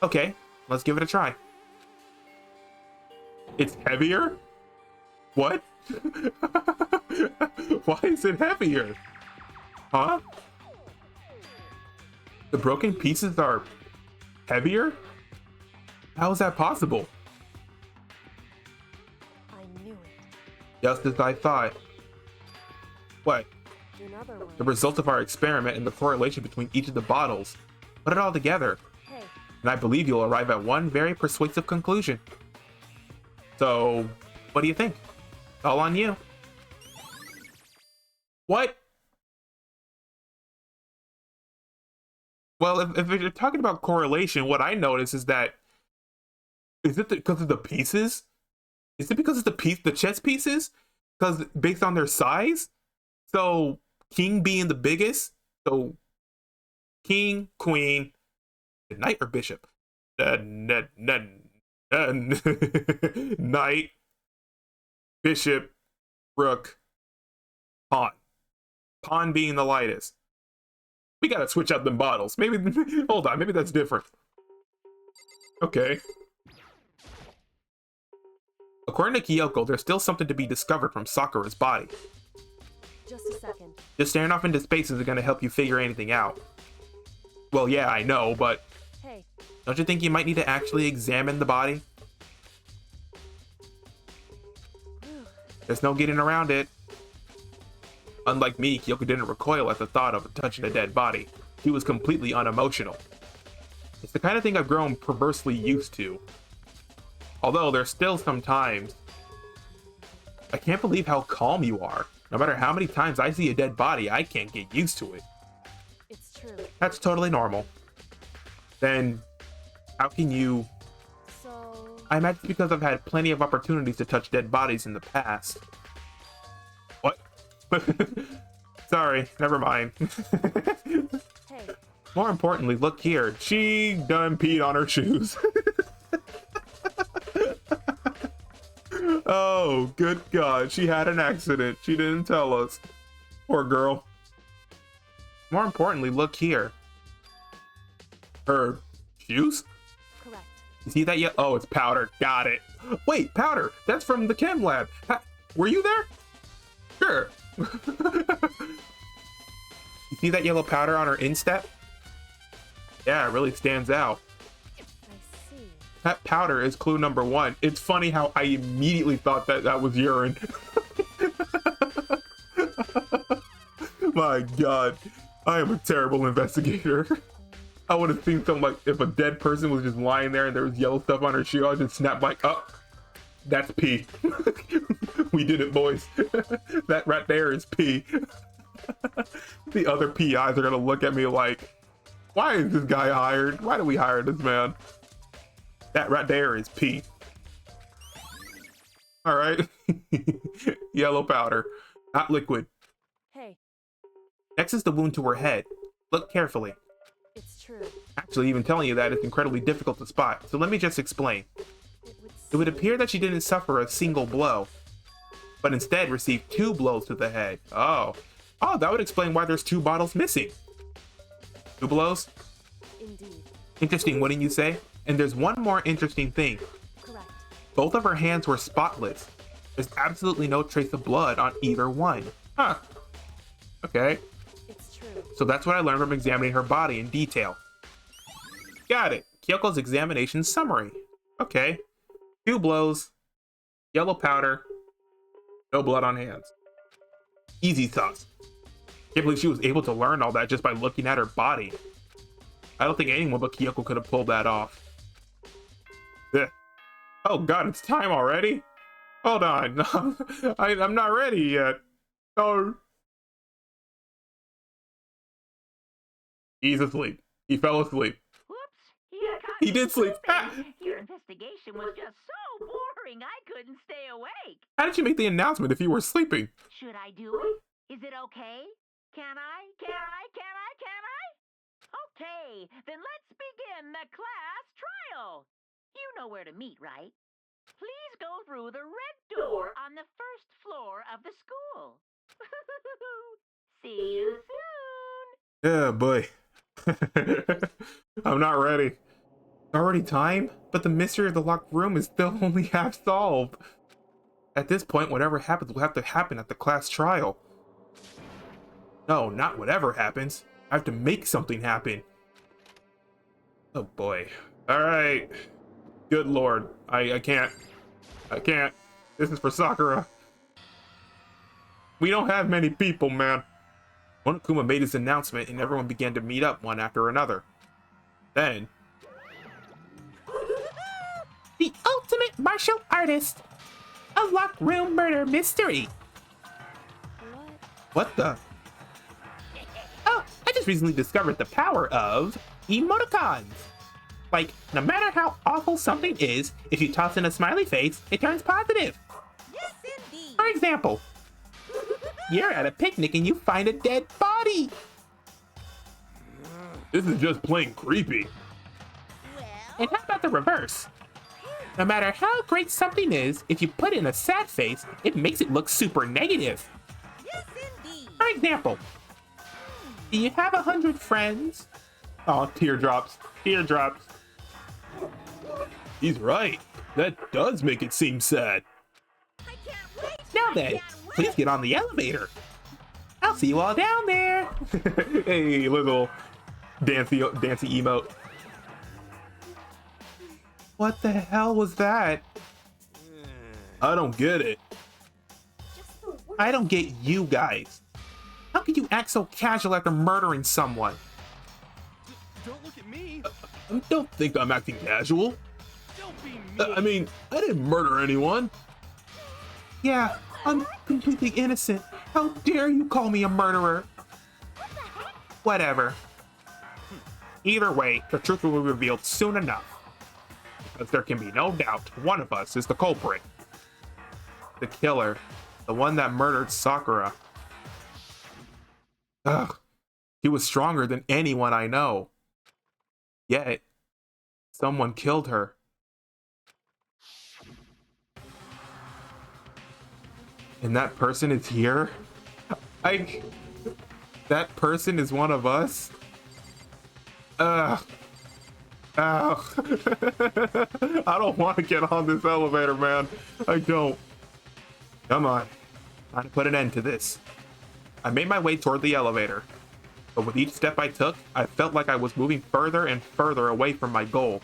Okay, let's give it a try. It's heavier? What? Why is it heavier? Huh? The broken pieces are heavier? How is that possible? I knew it. Just as I thought. What? In other words, The result of our experiment and the correlation between each of the bottles. Put it all together, hey, and I believe you'll arrive at one very persuasive conclusion. So, what do you think? It's all on you. What? Well, if you're talking about correlation, what I notice is that is it because of the pieces? Is it because of the chess pieces? Because based on their size? So king being the biggest, so king, queen, knight or bishop? Knight, bishop, rook, pawn. Pawn being the lightest. We gotta switch out them bottles. Maybe, hold on, maybe that's different. Okay. According to Kyoko, there's still something to be discovered from Sakura's body. just a second. Just staring off into space isn't gonna help you figure anything out. Well, yeah, I know, but Hey, don't you think you might need to actually examine the body? There's no getting around it. Unlike me, Kyoko didn't recoil at the thought of touching a dead body. He was completely unemotional. It's the kind of thing I've grown perversely used to. Although there's still some times. I can't believe how calm you are. No matter how many times I see a dead body, I can't get used to it. it's true. That's totally normal. Then, how can you... So, I imagine it's because I've had plenty of opportunities to touch dead bodies in the past. What? Sorry, never mind. hey, More importantly, look here. She done peed on her shoes. Oh, good God. She had an accident. She didn't tell us. Poor girl. More importantly, look here. Her shoes? correct. You see that yet? Oh, it's powder. Got it. Wait, powder. That's from the chem lab. Were you there? Sure. You see that yellow powder on her instep? Yeah, it really stands out. I see. That powder is clue number 1. It's funny how I immediately thought that that was urine. My God, I am a terrible investigator. I would have seen something like if a dead person was just lying there and there was yellow stuff on her shoe, I'd just snap like, oh, that's pee. We did it, boys. That right there is pee. The other PIs are gonna look at me like, why is this guy hired? Why do we hire this man? That right there is pee. All right. Yellow powder, not liquid. Hey, Next is the wound to her head. Look carefully. it's true. Actually, even telling you that is incredibly difficult to spot, so let me just explain. It would appear that she didn't suffer a single blow, but instead received 2 blows to the head. Oh, that would explain why there's 2 bottles missing. 2 blows? Indeed. Interesting, wouldn't you say? And there's one more interesting thing. Correct. Both of her hands were spotless. There's absolutely no trace of blood on either one. Huh. Okay, It's true. so that's what I learned from examining her body in detail. Got it. Kyoko's examination summary. Okay. 2 blows, yellow powder, no blood on hands. Easy sauce. Can't believe she was able to learn all that just by looking at her body. I don't think anyone but Kyoko could have pulled that off. Ugh. Oh God, it's time already? Hold on. I'm not ready yet. Oh. He's asleep. He fell asleep. Whoops! You got He did sleep. slipping. Your investigation was just so boring. swearing I couldn't stay awake. How did you make the announcement if you were sleeping? Should I do it? Is it okay? Can I? Okay, then let's begin the class trial. You know where to meet, right? Please go through the red door on the first floor of the school. See you soon. Yeah, boy. I'm not ready. Already time? But the mystery of the locked room is still only half solved. At this point, whatever happens will have to happen at the class trial. No, not whatever happens. I have to make something happen. Oh boy. Alright. Good lord. I can't. I can't. This is for Sakura. We don't have many people, man. Monokuma made his announcement and everyone began to meet up one after another. Then... The ultimate martial artist! A locked room murder mystery! What the? Oh, I just recently discovered the power of emoticons! Like, no matter how awful something is, if you toss in a smiley face, it turns positive. Yes, indeed. For example, you're at a picnic and you find a dead body. This is just plain creepy. And how about the reverse? No matter how great something is, if you put in a sad face, it makes it look super negative. Yes, indeed. For example, do you have 100 friends? Oh, teardrops. Teardrops. He's right. That does make it seem sad. I can't wait. Now then, please get on the elevator. I'll see you all down there. Hey, little dancy emote. What the hell was that? I don't get it. I don't get you guys. How could you act so casual after murdering someone? Don't look at me. I don't think I'm acting casual. Don't be mean. I mean, I didn't murder anyone. Yeah, I'm completely innocent. How dare you call me a murderer? Whatever. Either way, the truth will be revealed soon enough. Because there can be no doubt one of us is the culprit. The killer. The one that murdered Sakura. Ugh. He was stronger than anyone I know. Yet, someone killed her. And that person is here? That person is one of us? Ugh. Ow. I don't want to get on this elevator, man. I don't. Come on. Time to put an end to this. I made my way toward the elevator. But with each step I took, I felt like I was moving further and further away from my goal.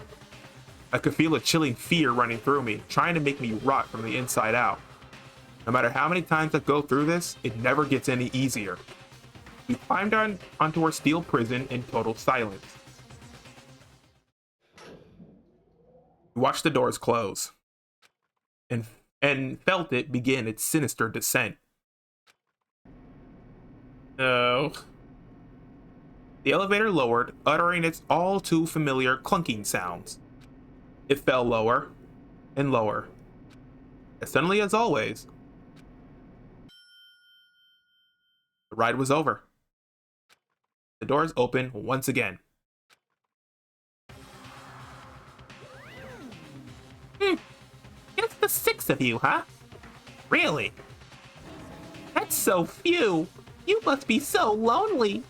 I could feel a chilling fear running through me, trying to make me rot from the inside out. No matter how many times I go through this, it never gets any easier. We climbed onto our steel prison in total silence. We watched the doors close and felt it begin its sinister descent. No. The elevator lowered, uttering its all too familiar clunking sounds. It fell lower and lower. As suddenly as always, the ride was over. The doors opened once again. Just the 6 of you, huh? Really? That's so few. You must be so lonely.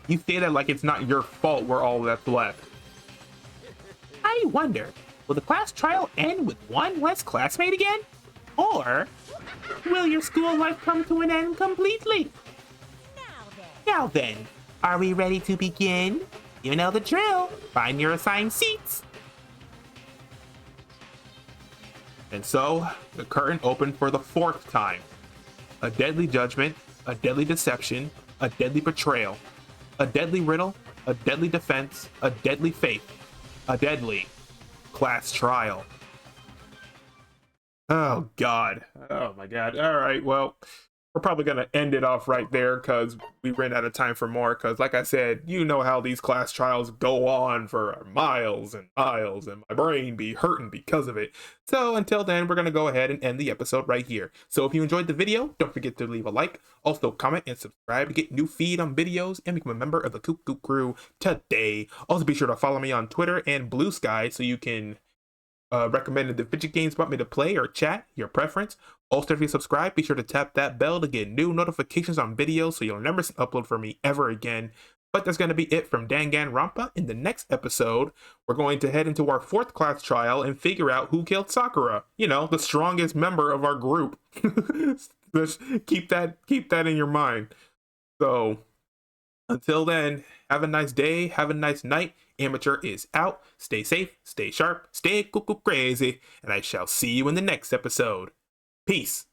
You say that like it's not your fault we're all that's left. I wonder, will the class trial end with one less classmate again? Or will your school life come to an end completely? Now then, are we ready to begin? You know the drill. Find your assigned seats. And so, the curtain opened for the 4th time. A deadly judgment, a deadly deception, a deadly betrayal, a deadly riddle, a deadly defense, a deadly faith, a deadly class trial. Oh, God. Oh, my God. All right, well, we're probably going to end it off right there because we ran out of time for more. Because, like I said, you know how these class trials go on for miles and miles, and my brain be hurting because of it. So, until then, we're going to go ahead and end the episode right here. So, if you enjoyed the video, don't forget to leave a like. Also, comment and subscribe to get new feed on videos and become a member of the Kook Kook Crew today. Also, be sure to follow me on Twitter and Blue Sky so you can recommend the fidget games you want me to play or chat, your preference. Also, if you subscribe, be sure to tap that bell to get new notifications on videos so you'll never miss an upload from me ever again. But that's going to be it from Danganronpa. In the next episode, we're going to head into our 4th class trial and figure out who killed Sakura. You know, the strongest member of our group. Just keep that in your mind. So, until then, have a nice day, have a nice night. Amateur is out. Stay safe, stay sharp, stay cuckoo crazy, and I shall see you in the next episode. Peace.